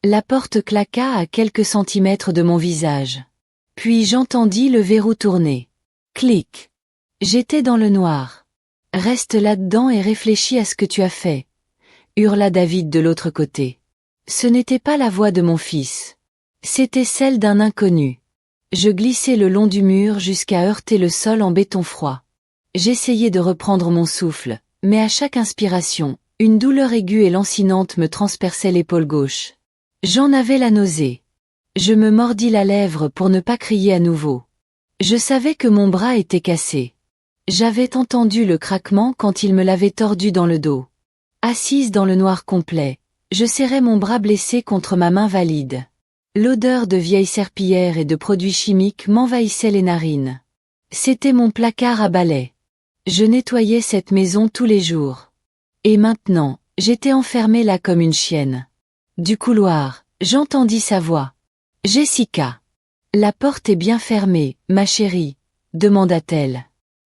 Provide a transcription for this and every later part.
La porte claqua à quelques centimètres de mon visage. Puis j'entendis le verrou tourner. Clic. J'étais dans le noir. Reste là-dedans et réfléchis à ce que tu as fait, hurla David de l'autre côté. Ce n'était pas la voix de mon fils. C'était celle d'un inconnu. Je glissai le long du mur jusqu'à heurter le sol en béton froid. J'essayais de reprendre mon souffle, mais à chaque inspiration, une douleur aiguë et lancinante me transperçait l'épaule gauche. J'en avais la nausée. Je me mordis la lèvre pour ne pas crier à nouveau. Je savais que mon bras était cassé. J'avais entendu le craquement quand il me l'avait tordu dans le dos. Assise dans le noir complet, je serrais mon bras blessé contre ma main valide. L'odeur de vieille serpillière et de produits chimiques m'envahissait les narines. C'était mon placard à balai. Je nettoyais cette maison tous les jours. Et maintenant, j'étais enfermée là comme une chienne. Du couloir, j'entendis sa voix. « Jessica. La porte est bien fermée, ma chérie, » demanda-t-elle.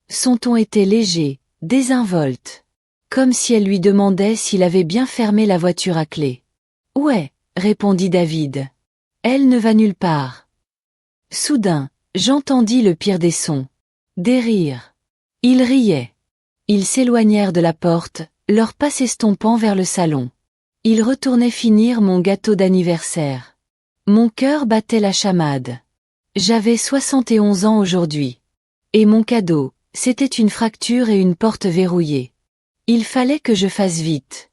Son ton était léger, désinvolte. Comme si elle lui demandait s'il avait bien fermé la voiture à clé. « Ouais, » répondit David. « Elle ne va nulle part. » Soudain, j'entendis le pire des sons. Des rires. Ils riaient. Ils s'éloignèrent de la porte, leurs pas s'estompant vers le salon. Ils retournaient finir mon gâteau d'anniversaire. Mon cœur battait la chamade. J'avais 71 ans aujourd'hui. Et mon cadeau, c'était une fracture et une porte verrouillée. Il fallait que je fasse vite.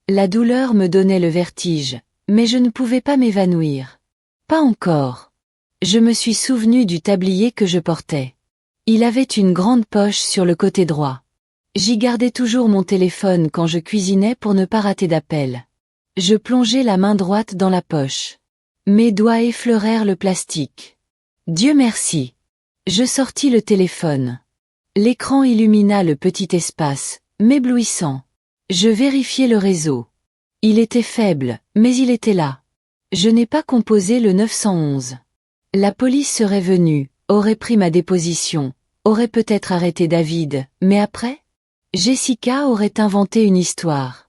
La douleur me donnait le vertige, mais je ne pouvais pas m'évanouir. Pas encore. Je me suis souvenu du tablier que je portais. Il avait une grande poche sur le côté droit. J'y gardais toujours mon téléphone quand je cuisinais pour ne pas rater d'appel. Je plongeai la main droite dans la poche. Mes doigts effleurèrent le plastique. Dieu merci. Je sortis le téléphone. L'écran illumina le petit espace, m'éblouissant. Je vérifiai le réseau. Il était faible, mais il était là. Je n'ai pas composé le 911. La police serait venue, aurait pris ma déposition, aurait peut-être arrêté David, mais après? Jessica aurait inventé une histoire.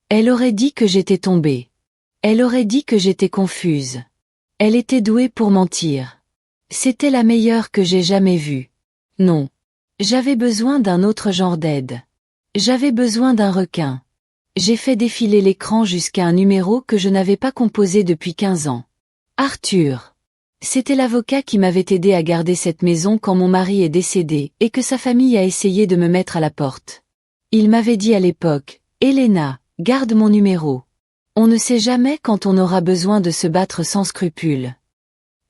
Elle aurait dit que j'étais tombée. Elle aurait dit que j'étais confuse. Elle était douée pour mentir. C'était la meilleure que j'ai jamais vue. Non. J'avais besoin d'un autre genre d'aide. J'avais besoin d'un requin. J'ai fait défiler l'écran jusqu'à un numéro que je n'avais pas composé depuis 15 ans. Arthur. C'était l'avocat qui m'avait aidé à garder cette maison quand mon mari est décédé et que sa famille a essayé de me mettre à la porte. Il m'avait dit à l'époque, « Elena, garde mon numéro. On ne sait jamais quand on aura besoin de se battre sans scrupule. »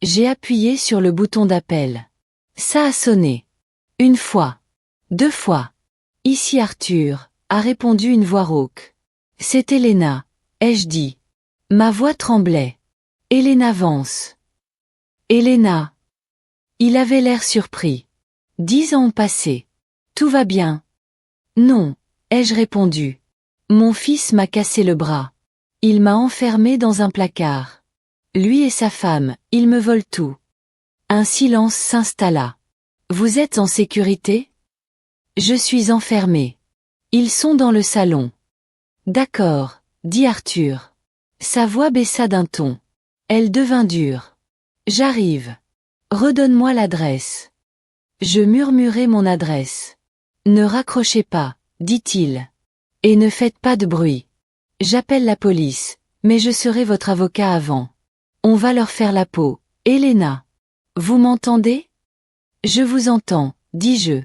J'ai appuyé sur le bouton d'appel. Ça a sonné. Une fois. 2 fois. Ici Arthur, a répondu une voix rauque. C'est Elena, ai-je dit. Ma voix tremblait. Elena Vance. Elena. Il avait l'air surpris. 10 ans ont passé. Tout va bien. Non, ai-je répondu. Mon fils m'a cassé le bras. Il m'a enfermé dans un placard. Lui et sa femme, ils me volent tout. Un silence s'installa. Vous êtes en sécurité? Je suis enfermé. Ils sont dans le salon. D'accord, dit Arthur. Sa voix baissa d'un ton. Elle devint dure. J'arrive. Redonne-moi l'adresse. Je murmurai mon adresse. Ne raccrochez pas, dit-il. Et ne faites pas de bruit. J'appelle la police, mais je serai votre avocat avant. On va leur faire la peau. Elena. Vous m'entendez? Je vous entends, dis-je.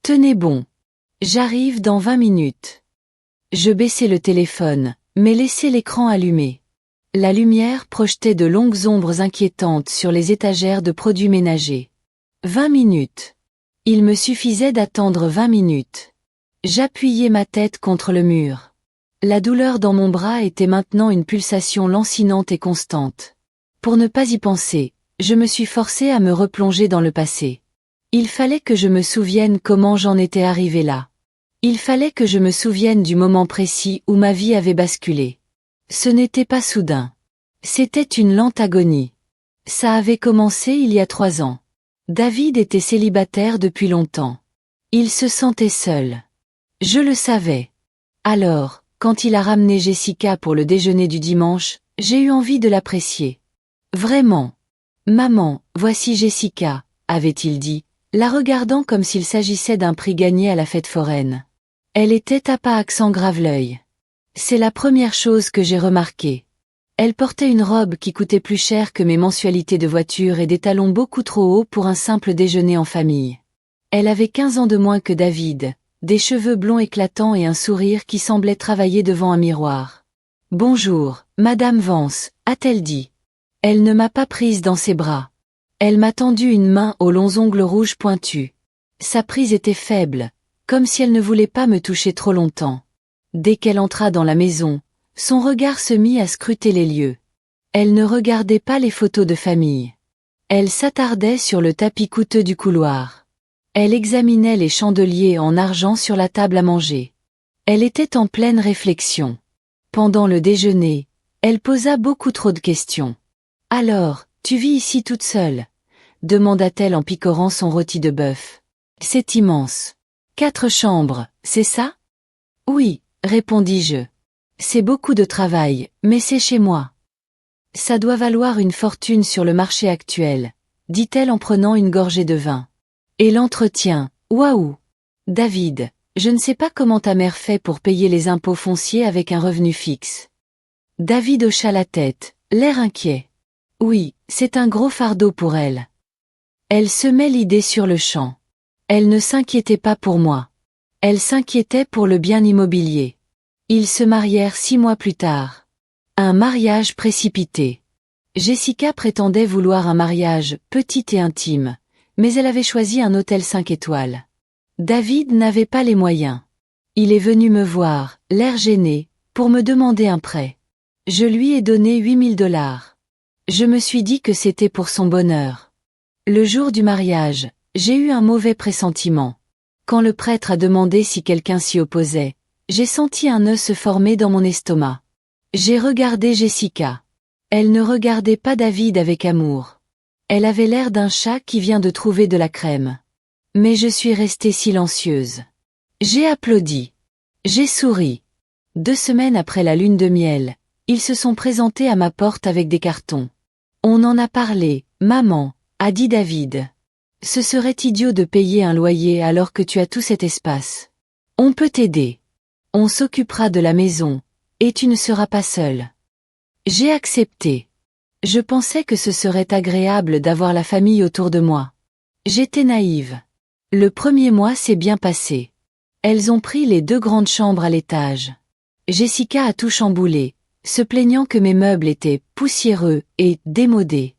Tenez bon. J'arrive dans 20 minutes. Je baissai le téléphone, mais laissai l'écran allumé. La lumière projetait de longues ombres inquiétantes sur les étagères de produits ménagers. 20 minutes. Il me suffisait d'attendre 20 minutes. J'appuyai ma tête contre le mur. La douleur dans mon bras était maintenant une pulsation lancinante et constante. Pour ne pas y penser, je me suis forcée à me replonger dans le passé. Il fallait que je me souvienne comment j'en étais arrivée là. Il fallait que je me souvienne du moment précis où ma vie avait basculé. Ce n'était pas soudain. C'était une lente agonie. Ça avait commencé il y a 3 ans. David était célibataire depuis longtemps. Il se sentait seul. Je le savais. Alors, quand il a ramené Jessica pour le déjeuner du dimanche, J'ai eu envie de l'apprécier. Vraiment. Maman, voici Jessica, avait-il dit, la regardant comme s'il s'agissait d'un prix gagné à la fête foraine. Elle était à pas accent grave-l'œil. C'est la première chose que j'ai remarquée. Elle portait une robe qui coûtait plus cher que mes mensualités de voiture et des talons beaucoup trop hauts pour un simple déjeuner en famille. Elle avait 15 ans de moins que David, des cheveux blonds éclatants et un sourire qui semblait travailler devant un miroir. « Bonjour, Madame Vance », a-t-elle dit. Elle ne m'a pas prise dans ses bras. Elle m'a tendu une main aux longs ongles rouges pointus. Sa prise était faible, comme si elle ne voulait pas me toucher trop longtemps. Dès qu'elle entra dans la maison, son regard se mit à scruter les lieux. Elle ne regardait pas les photos de famille. Elle s'attardait sur le tapis coûteux du couloir. Elle examinait les chandeliers en argent sur la table à manger. Elle était en pleine réflexion. Pendant le déjeuner, elle posa beaucoup trop de questions. « Alors, tu vis ici toute seule ?» demanda-t-elle en picorant son rôti de bœuf. « C'est immense. 4 chambres, c'est ça ?» « Oui, répondis-je. C'est beaucoup de travail, mais c'est chez moi. »« Ça doit valoir une fortune sur le marché actuel, » dit-elle en prenant une gorgée de vin. « Et l'entretien, waouh ! David, je ne sais pas comment ta mère fait pour payer les impôts fonciers avec un revenu fixe. » David hocha la tête, l'air inquiet. « Oui, c'est un gros fardeau pour elle. » Elle semait l'idée sur le champ. Elle ne s'inquiétait pas pour moi. Elle s'inquiétait pour le bien immobilier. Ils se marièrent 6 mois plus tard. Un mariage précipité. Jessica prétendait vouloir un mariage petit et intime, mais elle avait choisi un hôtel 5 étoiles. David n'avait pas les moyens. Il est venu me voir, l'air gêné, pour me demander un prêt. Je lui ai donné 8 000 $. Je me suis dit que c'était pour son bonheur. Le jour du mariage, j'ai eu un mauvais pressentiment. Quand le prêtre a demandé si quelqu'un s'y opposait, j'ai senti un nœud se former dans mon estomac. J'ai regardé Jessica. Elle ne regardait pas David avec amour. Elle avait l'air d'un chat qui vient de trouver de la crème. Mais je suis restée silencieuse. J'ai applaudi. J'ai souri. 2 semaines après la lune de miel, ils se sont présentés à ma porte avec des cartons. « On en a parlé, maman », a dit David. « Ce serait idiot de payer un loyer alors que tu as tout cet espace. On peut t'aider. On s'occupera de la maison, et tu ne seras pas seule. » J'ai accepté. Je pensais que ce serait agréable d'avoir la famille autour de moi. J'étais naïve. Le premier mois s'est bien passé. Elles ont pris les 2 grandes chambres à l'étage. Jessica a tout chamboulé, se plaignant que mes meubles étaient poussiéreux et démodés.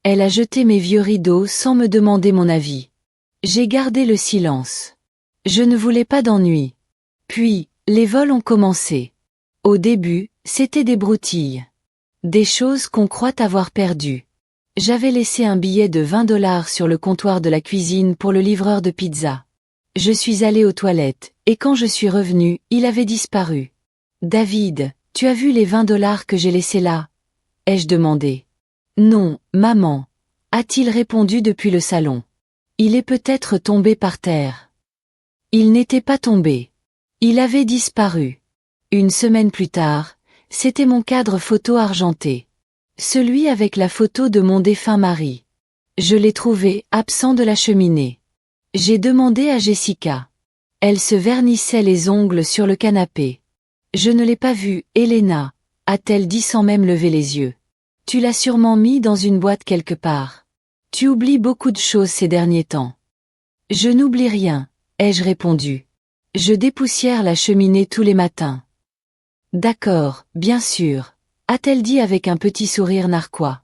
Elle a jeté mes vieux rideaux sans me demander mon avis. J'ai gardé le silence. Je ne voulais pas d'ennui. Puis, les vols ont commencé. Au début, c'était des broutilles. Des choses qu'on croit avoir perdues. J'avais laissé un billet de 20 $ sur le comptoir de la cuisine pour le livreur de pizza. Je suis allée aux toilettes, et quand je suis revenue, il avait disparu. « David, tu as vu les 20 $ que j'ai laissés là ?» ai-je demandé. « Non, maman », a-t-il répondu depuis le salon. « Il est peut-être tombé par terre. » Il n'était pas tombé. Il avait disparu. Une semaine plus tard, c'était mon cadre photo argenté. Celui avec la photo de mon défunt mari. Je l'ai trouvé absent de la cheminée. J'ai demandé à Jessica. Elle se vernissait les ongles sur le canapé. Je ne l'ai pas vu, Elena, a-t-elle dit sans même lever les yeux. Tu l'as sûrement mis dans une boîte quelque part. Tu oublies beaucoup de choses ces derniers temps. Je n'oublie rien, ai-je répondu. Je dépoussière la cheminée tous les matins. D'accord, bien sûr, a-t-elle dit avec un petit sourire narquois.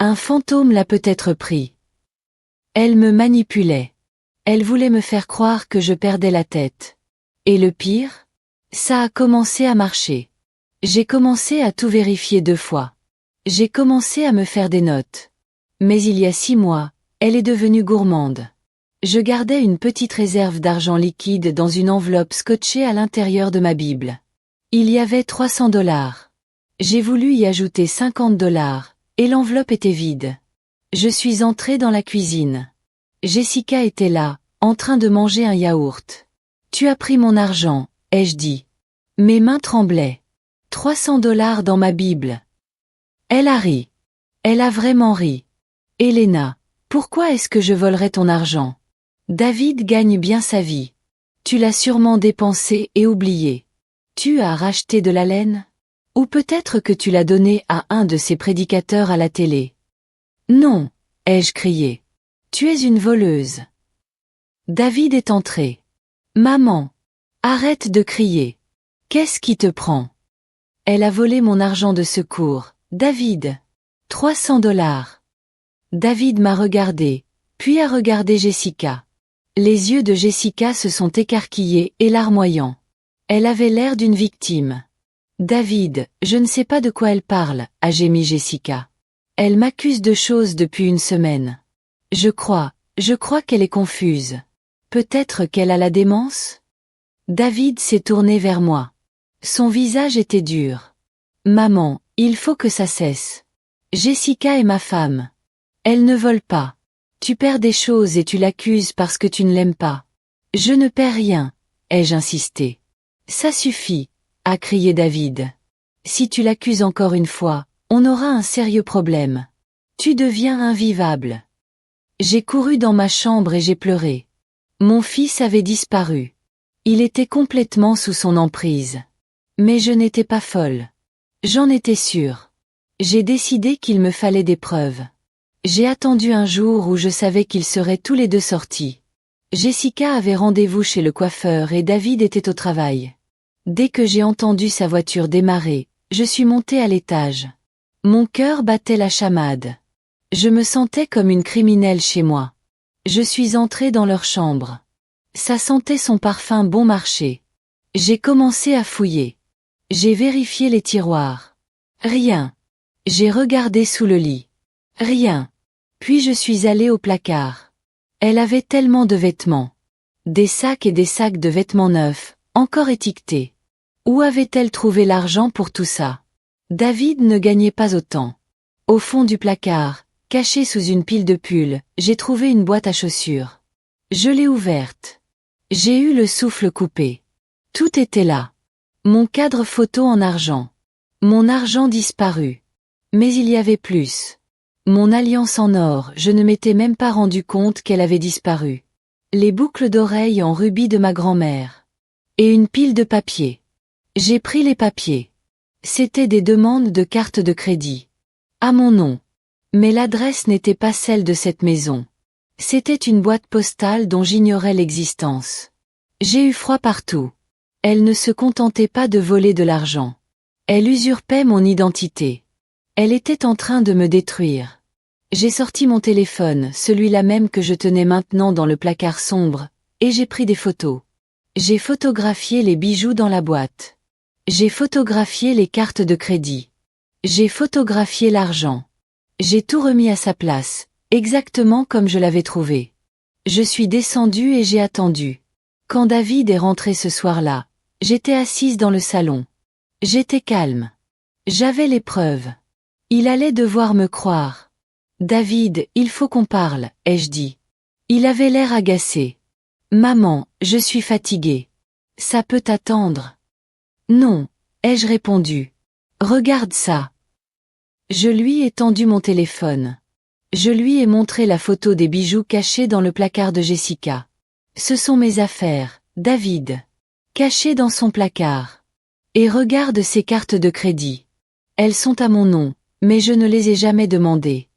Un fantôme l'a peut-être pris. Elle me manipulait. Elle voulait me faire croire que je perdais la tête. Et le pire? Ça a commencé à marcher. J'ai commencé à tout vérifier 2 fois. J'ai commencé à me faire des notes. Mais il y a 6 mois, elle est devenue gourmande. Je gardais une petite réserve d'argent liquide dans une enveloppe scotchée à l'intérieur de ma Bible. Il y avait 300 $. J'ai voulu y ajouter 50 $, et l'enveloppe était vide. Je suis entrée dans la cuisine. Jessica était là, en train de manger un yaourt. « Tu as pris mon argent », ai-je dit. Mes mains tremblaient. 300 $ dans ma Bible. Elle a ri. Elle a vraiment ri. Elena, pourquoi est-ce que je volerais ton argent? David gagne bien sa vie. Tu l'as sûrement dépensé et oublié. Tu as racheté de la laine? Ou peut-être que tu l'as donné à un de ces prédicateurs à la télé. Non, ai-je crié. Tu es une voleuse. David est entré. Maman, arrête de crier. Qu'est-ce qui te prend? Elle a volé mon argent de secours, David. 300 $. David m'a regardé, puis a regardé Jessica. Les yeux de Jessica se sont écarquillés et larmoyants. Elle avait l'air d'une victime. David, je ne sais pas de quoi elle parle, a gémi Jessica. Elle m'accuse de choses depuis une semaine. Je crois qu'elle est confuse. Peut-être qu'elle a la démence? David s'est tourné vers moi. Son visage était dur. Maman, il faut que ça cesse. Jessica est ma femme. Elle ne vole pas. Tu perds des choses et tu l'accuses parce que tu ne l'aimes pas. Je ne perds rien, ai-je insisté. Ça suffit, a crié David. Si tu l'accuses encore une fois, on aura un sérieux problème. Tu deviens invivable. J'ai couru dans ma chambre et j'ai pleuré. Mon fils avait disparu. Il était complètement sous son emprise. Mais je n'étais pas folle. J'en étais sûre. J'ai décidé qu'il me fallait des preuves. J'ai attendu un jour où je savais qu'ils seraient tous les deux sortis. Jessica avait rendez-vous chez le coiffeur et David était au travail. Dès que j'ai entendu sa voiture démarrer, je suis montée à l'étage. Mon cœur battait la chamade. Je me sentais comme une criminelle chez moi. Je suis entrée dans leur chambre. Ça sentait son parfum bon marché. J'ai commencé à fouiller. J'ai vérifié les tiroirs. Rien. J'ai regardé sous le lit. Rien. Puis je suis allée au placard. Elle avait tellement de vêtements. Des sacs et des sacs de vêtements neufs, encore étiquetés. Où avait-elle trouvé l'argent pour tout ça? David ne gagnait pas autant. Au fond du placard, caché sous une pile de pulls, j'ai trouvé une boîte à chaussures. Je l'ai ouverte. J'ai eu le souffle coupé. Tout était là. Mon cadre photo en argent. Mon argent disparu. Mais il y avait plus. Mon alliance en or, je ne m'étais même pas rendu compte qu'elle avait disparu. Les boucles d'oreilles en rubis de ma grand-mère. Et une pile de papiers. J'ai pris les papiers. C'étaient des demandes de carte de crédit. À mon nom. Mais l'adresse n'était pas celle de cette maison. C'était une boîte postale dont j'ignorais l'existence. J'ai eu froid partout. Elle ne se contentait pas de voler de l'argent. Elle usurpait mon identité. Elle était en train de me détruire. J'ai sorti mon téléphone, celui-là même que je tenais maintenant dans le placard sombre, et j'ai pris des photos. J'ai photographié les bijoux dans la boîte. J'ai photographié les cartes de crédit. J'ai photographié l'argent. J'ai tout remis à sa place, exactement comme je l'avais trouvé. Je suis descendue et j'ai attendu. Quand David est rentré ce soir-là, j'étais assise dans le salon. J'étais calme. J'avais les preuves. Il allait devoir me croire. David, il faut qu'on parle, ai-je dit. Il avait l'air agacé. Maman, je suis fatiguée. Ça peut attendre. Non, ai-je répondu. Regarde ça. Je lui ai tendu mon téléphone. Je lui ai montré la photo des bijoux cachés dans le placard de Jessica. Ce sont mes affaires, David. Cachées dans son placard. Et regarde ces cartes de crédit. Elles sont à mon nom, mais je ne les ai jamais demandées.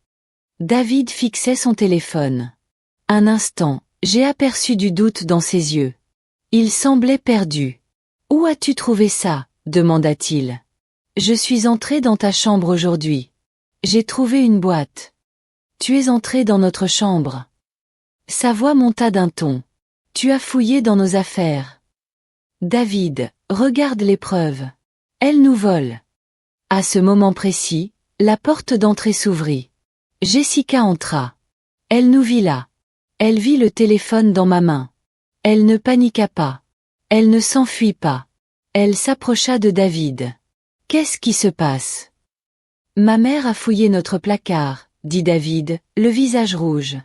David fixait son téléphone. Un instant, j'ai aperçu du doute dans ses yeux. Il semblait perdu. Où as-tu trouvé ça? Demanda-t-il. Je suis entré dans ta chambre aujourd'hui. J'ai trouvé une boîte. Tu es entré dans notre chambre. Sa voix monta d'un ton. Tu as fouillé dans nos affaires. David, regarde les preuves. Elles nous volent. À ce moment précis, la porte d'entrée s'ouvrit. Jessica entra. Elle nous vit là. Elle vit le téléphone dans ma main. Elle ne paniqua pas. Elle ne s'enfuit pas. Elle s'approcha de David. Qu'est-ce qui se passe? Ma mère a fouillé notre placard, dit David, le visage rouge.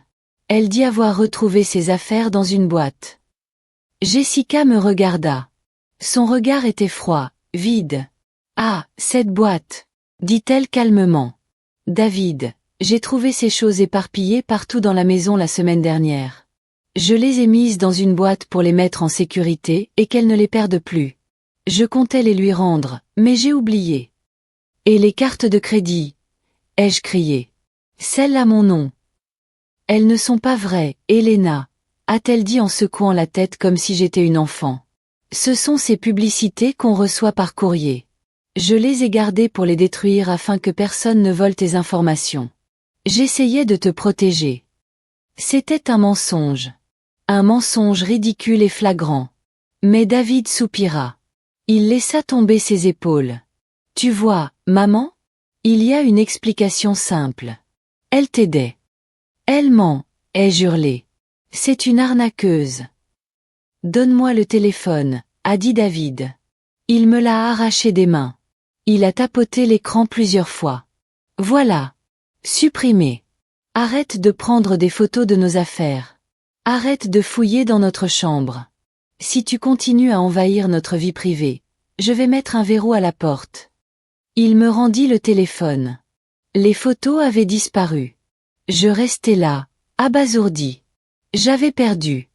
Elle dit avoir retrouvé ses affaires dans une boîte. Jessica me regarda. Son regard était froid, vide. Ah, cette boîte, dit-elle calmement. David, j'ai trouvé ces choses éparpillées partout dans la maison la semaine dernière. Je les ai mises dans une boîte pour les mettre en sécurité et qu'elles ne les perdent plus. Je comptais les lui rendre, mais j'ai oublié. Et les cartes de crédit? Ai-je crié. Celles à mon nom. Elles ne sont pas vraies, Elena, a-t-elle dit en secouant la tête comme si j'étais une enfant. Ce sont ces publicités qu'on reçoit par courrier. Je les ai gardées pour les détruire afin que personne ne vole tes informations. J'essayais de te protéger. C'était un mensonge. Un mensonge ridicule et flagrant. Mais David soupira. Il laissa tomber ses épaules. Tu vois, maman? Il y a une explication simple. Elle t'aidait. Elle ment, ai-je hurlé. C'est une arnaqueuse. Donne-moi le téléphone, a dit David. Il me l'a arraché des mains. Il a tapoté l'écran plusieurs fois. Voilà. Supprimé. Arrête de prendre des photos de nos affaires. Arrête de fouiller dans notre chambre. Si tu continues à envahir notre vie privée, je vais mettre un verrou à la porte. Il me rendit le téléphone. Les photos avaient disparu. Je restais là, abasourdi. J'avais perdu.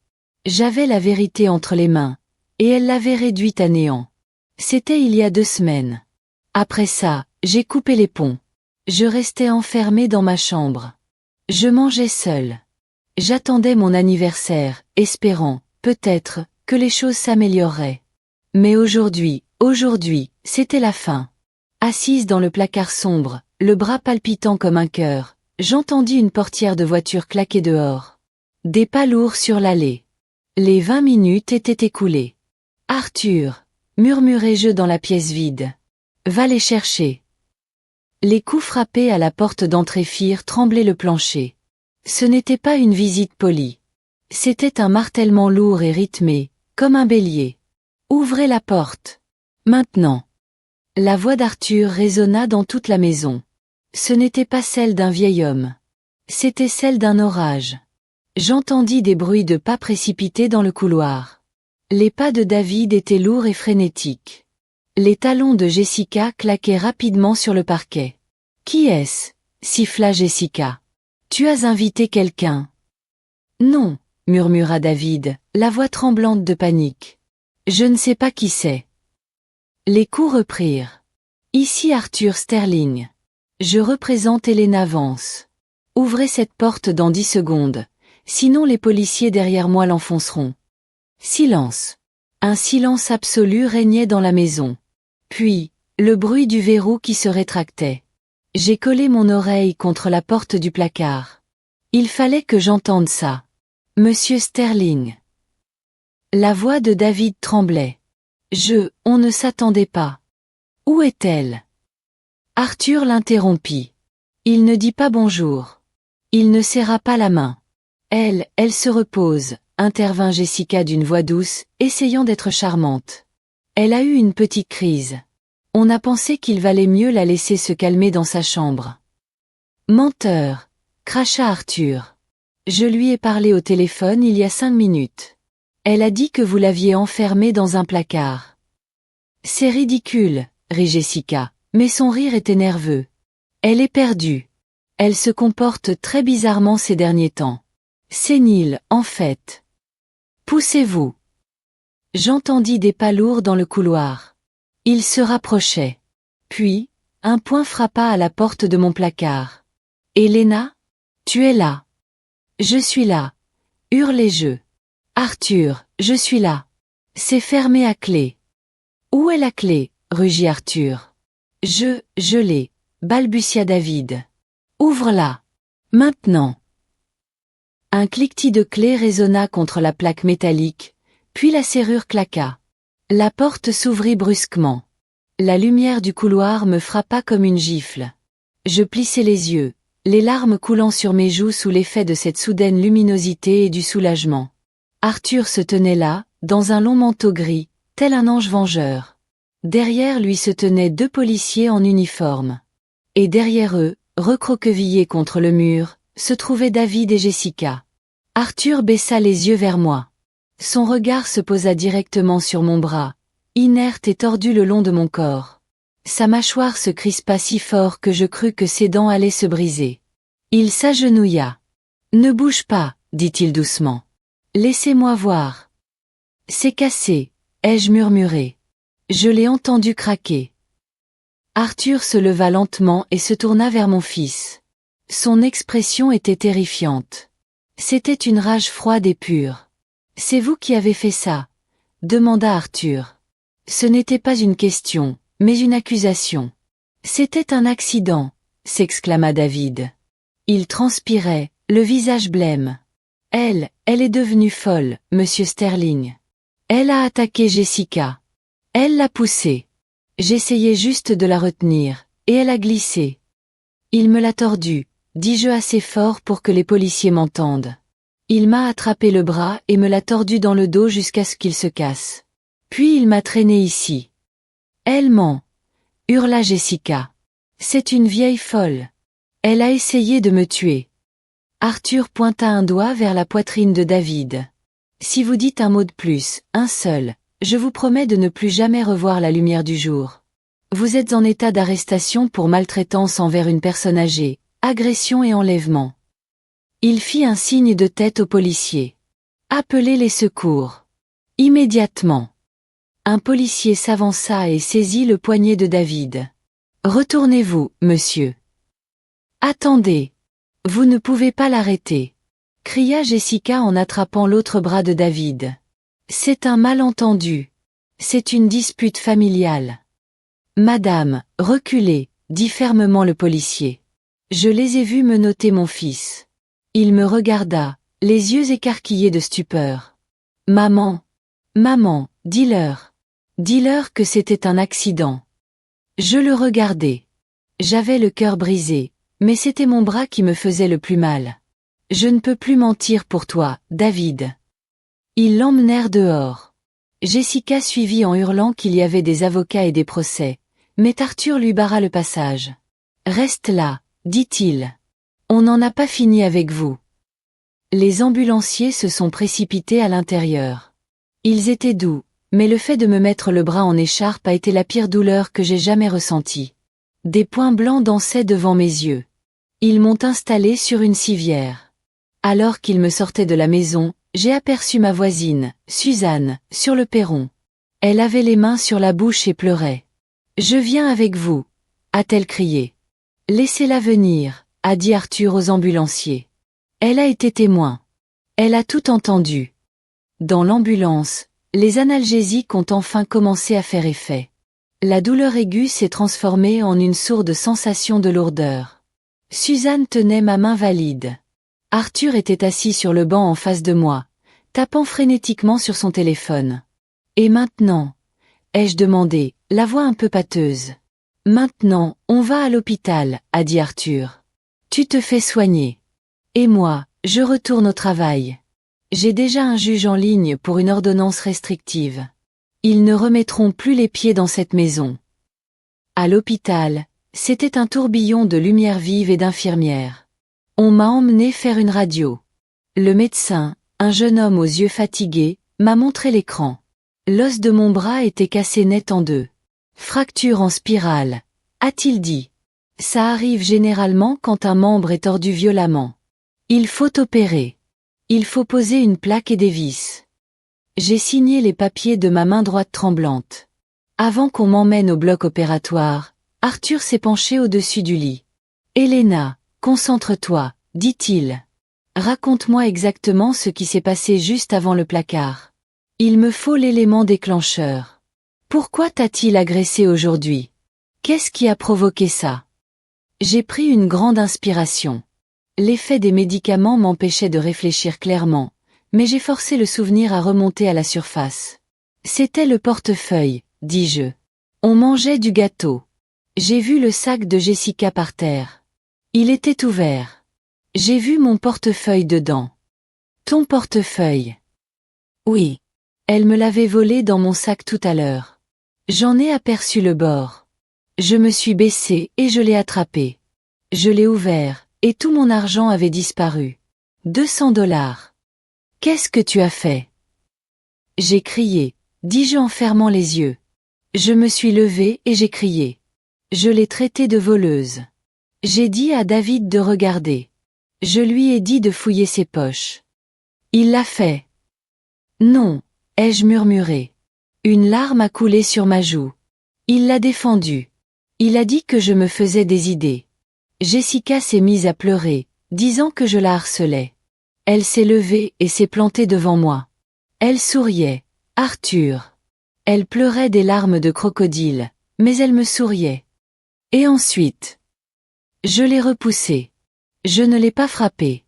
J'avais la vérité entre les mains, et elle l'avait réduite à néant. C'était il y a 2 semaines. Après ça, j'ai coupé les ponts. Je restais enfermé dans ma chambre. Je mangeais seul. J'attendais mon anniversaire, espérant, peut-être, que les choses s'amélioreraient. Mais aujourd'hui, c'était la fin. Assise dans le placard sombre, le bras palpitant comme un cœur, j'entendis une portière de voiture claquer dehors. Des pas lourds sur l'allée. Les 20 minutes étaient écoulées. Arthur, murmurai-je dans la pièce vide. Va les chercher. Les coups frappés à la porte d'entrée firent trembler le plancher. Ce n'était pas une visite polie. C'était un martèlement lourd et rythmé, comme un bélier. Ouvrez la porte. Maintenant. La voix d'Arthur résonna dans toute la maison. Ce n'était pas celle d'un vieil homme. C'était celle d'un orage. J'entendis des bruits de pas précipités dans le couloir. Les pas de David étaient lourds et frénétiques. Les talons de Jessica claquaient rapidement sur le parquet. « Qui est-ce » siffla Jessica. « Tu as invité quelqu'un » ? « Non, » murmura David, la voix tremblante de panique. « Je ne sais pas qui c'est. » Les coups reprirent. « Ici Arthur Sterling. Je représente Elena Vance. Ouvrez cette porte dans 10 secondes, sinon les policiers derrière moi l'enfonceront. » Silence. Un silence absolu régnait dans la maison. Puis, le bruit du verrou qui se rétractait. J'ai collé mon oreille contre la porte du placard. Il fallait que j'entende ça. « Monsieur Sterling. » La voix de David tremblait. On ne s'attendait pas. Où est-elle? Arthur l'interrompit. Il ne dit pas bonjour. Il ne serra pas la main. Elle se repose, intervint Jessica d'une voix douce, essayant d'être charmante. Elle a eu une petite crise. On a pensé qu'il valait mieux la laisser se calmer dans sa chambre. Menteur, cracha Arthur. Je lui ai parlé au téléphone il y a 5 minutes. Elle a dit que vous l'aviez enfermée dans un placard. C'est ridicule, rit Jessica, mais son rire était nerveux. Elle est perdue. Elle se comporte très bizarrement ces derniers temps. Sénile, en fait. Poussez-vous. J'entendis des pas lourds dans le couloir. Ils se rapprochaient. Puis, un poing frappa à la porte de mon placard. Elena? Tu es là. Je suis là. Hurlai-je. Arthur, je suis là. C'est fermé à clé. Où est la clé? Rugit Arthur. Je l'ai, balbutia David. Ouvre-la. Maintenant. Un cliquetis de clé résonna contre la plaque métallique, puis la serrure claqua. La porte s'ouvrit brusquement. La lumière du couloir me frappa comme une gifle. Je plissai les yeux, les larmes coulant sur mes joues sous l'effet de cette soudaine luminosité et du soulagement. Arthur se tenait là, dans un long manteau gris, tel un ange vengeur. Derrière lui se tenaient 2 policiers en uniforme. Et derrière eux, recroquevillés contre le mur, se trouvaient David et Jessica. Arthur baissa les yeux vers moi. Son regard se posa directement sur mon bras, inerte et tordu le long de mon corps. Sa mâchoire se crispa si fort que je crus que ses dents allaient se briser. Il s'agenouilla. Ne bouge pas, dit-il doucement. Laissez-moi voir. C'est cassé, ai-je murmuré. Je l'ai entendu craquer. Arthur se leva lentement et se tourna vers mon fils. Son expression était terrifiante. C'était une rage froide et pure. C'est vous qui avez fait ça? Demanda Arthur. Ce n'était pas une question, mais une accusation. C'était un accident, s'exclama David. Il transpirait, le visage blême. Elle est devenue folle, monsieur Sterling. Elle a attaqué Jessica. Elle l'a poussée. J'essayais juste de la retenir, et elle a glissé. Il me l'a tordue, dis-je assez fort pour que les policiers m'entendent. Il m'a attrapé le bras et me l'a tordu dans le dos jusqu'à ce qu'il se casse. Puis il m'a traîné ici. Elle ment, hurla Jessica. C'est une vieille folle. Elle a essayé de me tuer. Arthur pointa un doigt vers la poitrine de David. Si vous dites un mot de plus, un seul, je vous promets de ne plus jamais revoir la lumière du jour. Vous êtes en état d'arrestation pour maltraitance envers une personne âgée, agression et enlèvement. Il fit un signe de tête aux policiers. Appelez les secours. Immédiatement. Un policier s'avança et saisit le poignet de David. Retournez-vous, monsieur. Attendez. Vous ne pouvez pas l'arrêter. Cria Jessica en attrapant l'autre bras de David. C'est un malentendu. C'est une dispute familiale. Madame, reculez, dit fermement le policier. Je les ai vus menotter mon fils. Il me regarda, les yeux écarquillés de stupeur. Maman. Maman, dis-leur. Dis-leur que c'était un accident. Je le regardais. J'avais le cœur brisé, mais c'était mon bras qui me faisait le plus mal. Je ne peux plus mentir pour toi, David. Ils l'emmenèrent dehors. Jessica suivit en hurlant qu'il y avait des avocats et des procès, mais Arthur lui barra le passage. Reste là, dit-il. On n'en a pas fini avec vous. Les ambulanciers se sont précipités à l'intérieur. Ils étaient doux, mais le fait de me mettre le bras en écharpe a été la pire douleur que j'ai jamais ressentie. Des points blancs dansaient devant mes yeux. Ils m'ont installé sur une civière. Alors qu'ils me sortaient de la maison, j'ai aperçu ma voisine, Suzanne, sur le perron. Elle avait les mains sur la bouche et pleurait. « Je viens avec vous », a-t-elle crié. « Laissez-la venir », a dit Arthur aux ambulanciers. Elle a été témoin. Elle a tout entendu. Dans l'ambulance, les analgésiques ont enfin commencé à faire effet. La douleur aiguë s'est transformée en une sourde sensation de lourdeur. Suzanne tenait ma main valide. Arthur était assis sur le banc en face de moi, tapant frénétiquement sur son téléphone. « Et maintenant ?» ai-je demandé, la voix un peu pâteuse. « Maintenant, on va à l'hôpital », a dit Arthur. « Tu te fais soigner. Et moi, je retourne au travail. J'ai déjà un juge en ligne pour une ordonnance restrictive. Ils ne remettront plus les pieds dans cette maison. » À l'hôpital, c'était un tourbillon de lumière vive et d'infirmières. On m'a emmené faire une radio. Le médecin, un jeune homme aux yeux fatigués, m'a montré l'écran. L'os de mon bras était cassé net en deux. Fracture en spirale, a-t-il dit. Ça arrive généralement quand un membre est tordu violemment. Il faut opérer. Il faut poser une plaque et des vis. J'ai signé les papiers de ma main droite tremblante. Avant qu'on m'emmène au bloc opératoire, Arthur s'est penché au-dessus du lit. « Elena, concentre-toi, dit-il. Raconte-moi exactement ce qui s'est passé juste avant le placard. Il me faut l'élément déclencheur. Pourquoi t'a-t-il agressé aujourd'hui? Qu'est-ce qui a provoqué ça? » J'ai pris une grande inspiration. L'effet des médicaments m'empêchait de réfléchir clairement, mais j'ai forcé le souvenir à remonter à la surface. C'était le portefeuille, dis-je. On mangeait du gâteau. J'ai vu le sac de Jessica par terre. Il était ouvert. J'ai vu mon portefeuille dedans. Ton portefeuille? Oui. Elle me l'avait volé dans mon sac tout à l'heure. J'en ai aperçu le bord. Je me suis baissée et je l'ai attrapé. Je l'ai ouvert, et tout mon argent avait disparu. 200 $. Qu'est-ce que tu as fait? J'ai crié, dis-je en fermant les yeux. Je me suis levée et j'ai crié. Je l'ai traitée de voleuse. J'ai dit à David de regarder. Je lui ai dit de fouiller ses poches. Il l'a fait. Non, ai-je murmuré. Une larme a coulé sur ma joue. Il l'a défendu. Il a dit que je me faisais des idées. Jessica s'est mise à pleurer, disant que je la harcelais. Elle s'est levée et s'est plantée devant moi. Elle souriait. Arthur. Elle pleurait des larmes de crocodile, mais elle me souriait. Et ensuite, je l'ai repoussée. Je ne l'ai pas frappée.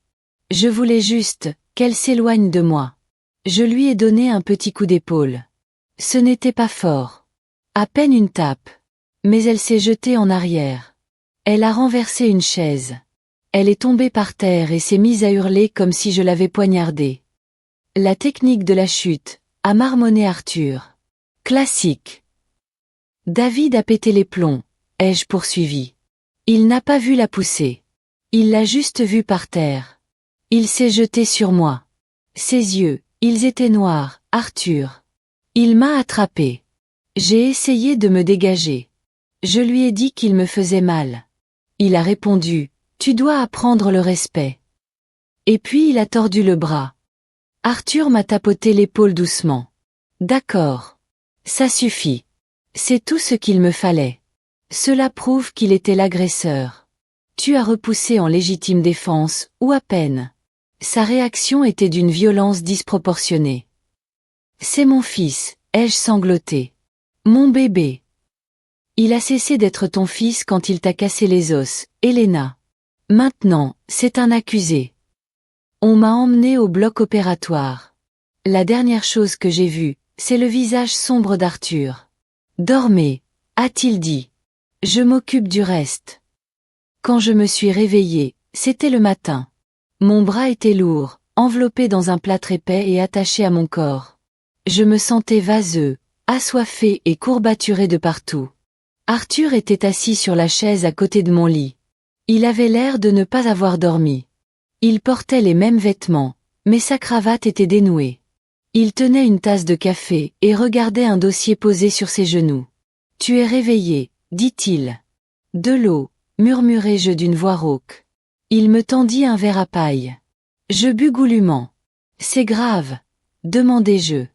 Je voulais juste qu'elle s'éloigne de moi. Je lui ai donné un petit coup d'épaule. Ce n'était pas fort. À peine une tape. Mais elle s'est jetée en arrière. Elle a renversé une chaise. Elle est tombée par terre et s'est mise à hurler comme si je l'avais poignardée. La technique de la chute, a marmonné Arthur. Classique. David a pété les plombs, ai-je poursuivi. Il n'a pas vu la pousser. Il l'a juste vue par terre. Il s'est jeté sur moi. Ses yeux, ils étaient noirs, Arthur. Il m'a attrapé. J'ai essayé de me dégager. Je lui ai dit qu'il me faisait mal. Il a répondu, tu dois apprendre le respect. Et puis il a tordu le bras. Arthur m'a tapoté l'épaule doucement. D'accord. Ça suffit. C'est tout ce qu'il me fallait. Cela prouve qu'il était l'agresseur. Tu as repoussé en légitime défense, ou à peine. Sa réaction était d'une violence disproportionnée. C'est mon fils, ai-je sangloté. Mon bébé. Il a cessé d'être ton fils quand il t'a cassé les os, Elena. Maintenant, c'est un accusé. On m'a emmené au bloc opératoire. La dernière chose que j'ai vue, c'est le visage sombre d'Arthur. Dormez, a-t-il dit. Je m'occupe du reste. Quand je me suis réveillée, c'était le matin. Mon bras était lourd, enveloppé dans un plâtre épais et attaché à mon corps. Je me sentais vaseux, assoiffé et courbaturé de partout. Arthur était assis sur la chaise à côté de mon lit. Il avait l'air de ne pas avoir dormi. Il portait les mêmes vêtements, mais sa cravate était dénouée. Il tenait une tasse de café et regardait un dossier posé sur ses genoux. « Tu es réveillé, dit-il. »« De l'eau, murmurai-je d'une voix rauque. Il me tendit un verre à paille. Je bus goulûment. « C'est grave, demandai-je. »«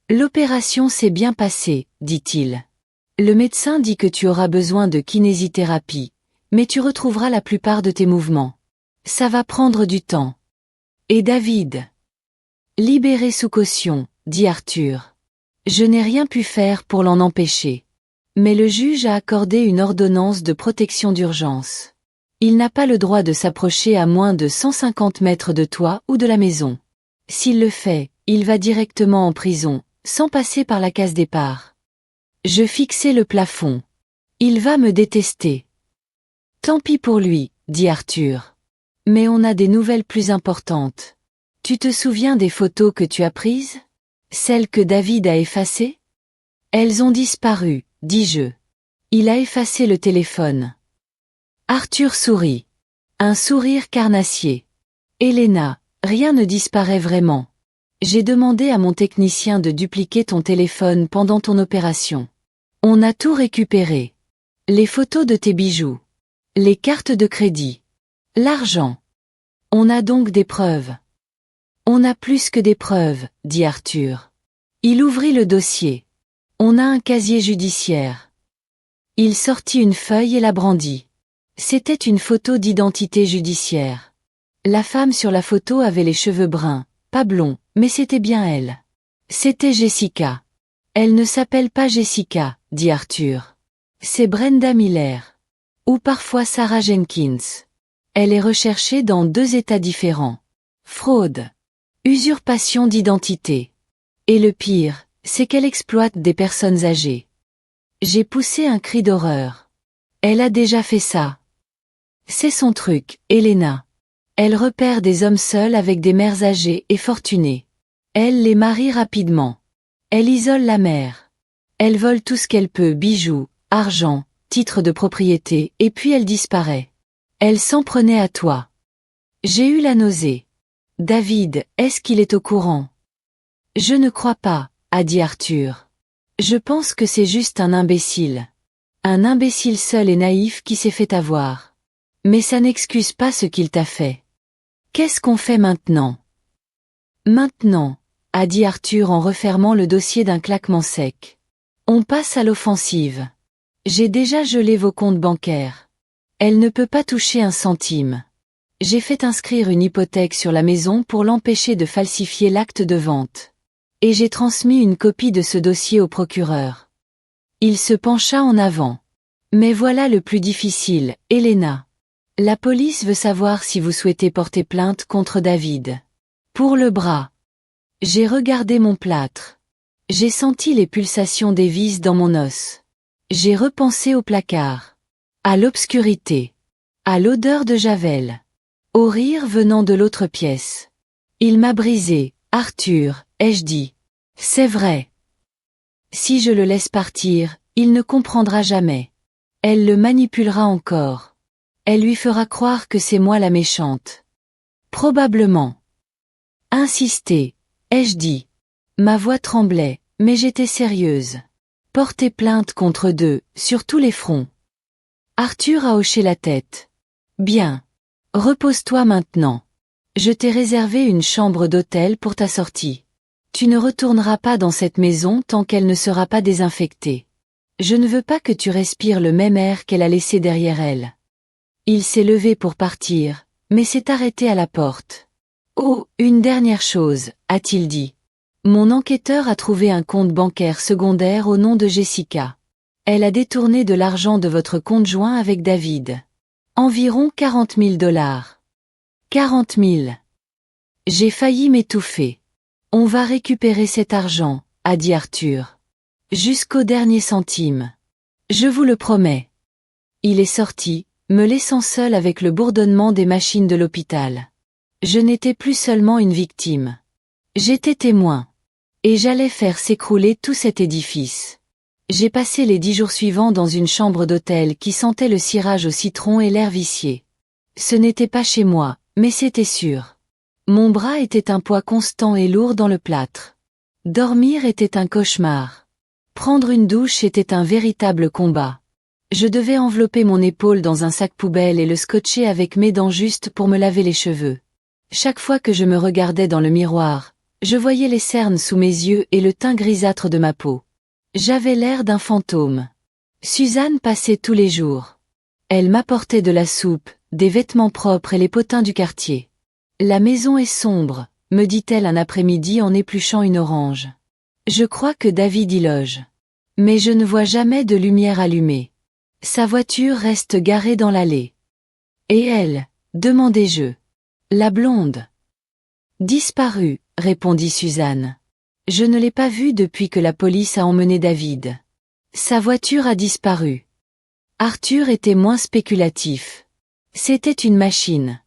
L'opération s'est bien passée, dit-il. Le médecin dit que tu auras besoin de kinésithérapie, mais tu retrouveras la plupart de tes mouvements. Ça va prendre du temps. Et David? Libéré sous caution, dit Arthur. Je n'ai rien pu faire pour l'en empêcher. Mais le juge a accordé une ordonnance de protection d'urgence. Il n'a pas le droit de s'approcher à moins de 150 mètres de toi ou de la maison. S'il le fait, il va directement en prison, sans passer par la case départ. Je fixai le plafond. Il va me détester. Tant pis pour lui, dit Arthur. Mais on a des nouvelles plus importantes. Tu te souviens des photos que tu as prises? Celles que David a effacées? Elles ont disparu, dis-je. Il a effacé le téléphone. Arthur sourit. Un sourire carnassier. Elena, rien ne disparaît vraiment. J'ai demandé à mon technicien de dupliquer ton téléphone pendant ton opération. On a tout récupéré. Les photos de tes bijoux. Les cartes de crédit. L'argent. On a donc des preuves. On a plus que des preuves, dit Arthur. Il ouvrit le dossier. On a un casier judiciaire. Il sortit une feuille et la brandit. C'était une photo d'identité judiciaire. La femme sur la photo avait les cheveux bruns, pas blonds, mais c'était bien elle. C'était Jessica. Elle ne s'appelle pas Jessica, dit Arthur. C'est Brenda Miller. Ou parfois Sarah Jenkins. Elle est recherchée dans 2 états différents. Fraude. Usurpation d'identité. Et le pire, c'est qu'elle exploite des personnes âgées. J'ai poussé un cri d'horreur. Elle a déjà fait ça. C'est son truc, Elena. Elle repère des hommes seuls avec des mères âgées et fortunées. Elle les marie rapidement. Elle isole la mère. Elle vole tout ce qu'elle peut, bijoux, argent, titres de propriété, et puis elle disparaît. Elle s'en prenait à toi. J'ai eu la nausée. David, est-ce qu'il est au courant? Je ne crois pas, a dit Arthur. Je pense que c'est juste un imbécile. Un imbécile seul et naïf qui s'est fait avoir. Mais ça n'excuse pas ce qu'il t'a fait. Qu'est-ce qu'on fait maintenant? Maintenant, a dit Arthur en refermant le dossier d'un claquement sec. On passe à l'offensive. J'ai déjà gelé vos comptes bancaires. Elle ne peut pas toucher un centime. J'ai fait inscrire une hypothèque sur la maison pour l'empêcher de falsifier l'acte de vente. Et j'ai transmis une copie de ce dossier au procureur. Il se pencha en avant. Mais voilà le plus difficile, Elena. La police veut savoir si vous souhaitez porter plainte contre David. Pour le bras. J'ai regardé mon plâtre. J'ai senti les pulsations des vis dans mon os. J'ai repensé au placard. À l'obscurité. À l'odeur de Javel. Au rire venant de l'autre pièce. Il m'a brisé, Arthur, ai-je dit. C'est vrai. Si je le laisse partir, il ne comprendra jamais. Elle le manipulera encore. Elle lui fera croire que c'est moi la méchante. Probablement. Insistez, ai-je dit. Ma voix tremblait, mais j'étais sérieuse. Porter plainte contre deux, sur tous les fronts. Arthur a hoché la tête. Bien. Repose-toi maintenant. Je t'ai réservé une chambre d'hôtel pour ta sortie. Tu ne retourneras pas dans cette maison tant qu'elle ne sera pas désinfectée. Je ne veux pas que tu respires le même air qu'elle a laissé derrière elle. Il s'est levé pour partir, mais s'est arrêté à la porte. Oh, une dernière chose, a-t-il dit. Mon enquêteur a trouvé un compte bancaire secondaire au nom de Jessica. Elle a détourné de l'argent de votre compte joint avec David. Environ 40 000 $. 40 000. J'ai failli m'étouffer. On va récupérer cet argent, a dit Arthur. Jusqu'au dernier centime. Je vous le promets. Il est sorti, me laissant seul avec le bourdonnement des machines de l'hôpital. Je n'étais plus seulement une victime. J'étais témoin. Et j'allais faire s'écrouler tout cet édifice. J'ai passé les 10 jours suivants dans une chambre d'hôtel qui sentait le cirage au citron et l'air vicié. Ce n'était pas chez moi, mais c'était sûr. Mon bras était un poids constant et lourd dans le plâtre. Dormir était un cauchemar. Prendre une douche était un véritable combat. Je devais envelopper mon épaule dans un sac poubelle et le scotcher avec mes dents juste pour me laver les cheveux. Chaque fois que je me regardais dans le miroir, je voyais les cernes sous mes yeux et le teint grisâtre de ma peau. J'avais l'air d'un fantôme. Suzanne passait tous les jours. Elle m'apportait de la soupe, des vêtements propres et les potins du quartier. La maison est sombre, me dit-elle un après-midi en épluchant une orange. Je crois que David y loge. Mais je ne vois jamais de lumière allumée. Sa voiture reste garée dans l'allée. Et elle, demandai-je. La blonde. Disparue, répondit Suzanne. Je ne l'ai pas vue depuis que la police a emmené David. Sa voiture a disparu. Arthur était moins spéculatif. C'était une machine.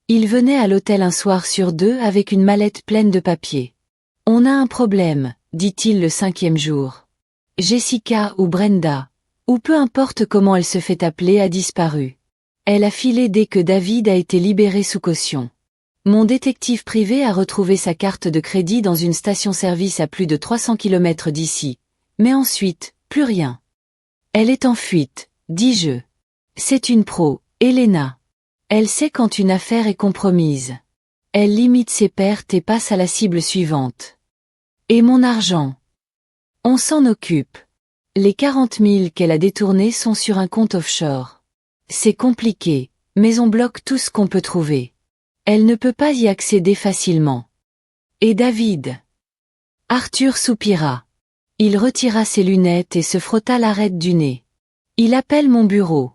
Il venait à l'hôtel un soir sur deux avec une mallette pleine de papiers. On a un problème, dit-il le 5e jour. Jessica ou Brenda, ou peu importe comment elle se fait appeler, a disparu. Elle a filé dès que David a été libéré sous caution. Mon détective privé a retrouvé sa carte de crédit dans une station-service à plus de 300 km d'ici. Mais ensuite, plus rien. Elle est en fuite, dis-je. C'est une pro, Elena. Elle sait quand une affaire est compromise. Elle limite ses pertes et passe à la cible suivante. Et mon argent? On s'en occupe. Les 40 000 qu'elle a détournés sont sur un compte offshore. C'est compliqué, mais on bloque tout ce qu'on peut trouver. Elle ne peut pas y accéder facilement. Et David? Arthur soupira. Il retira ses lunettes et se frotta l'arête du nez. Il appelle mon bureau.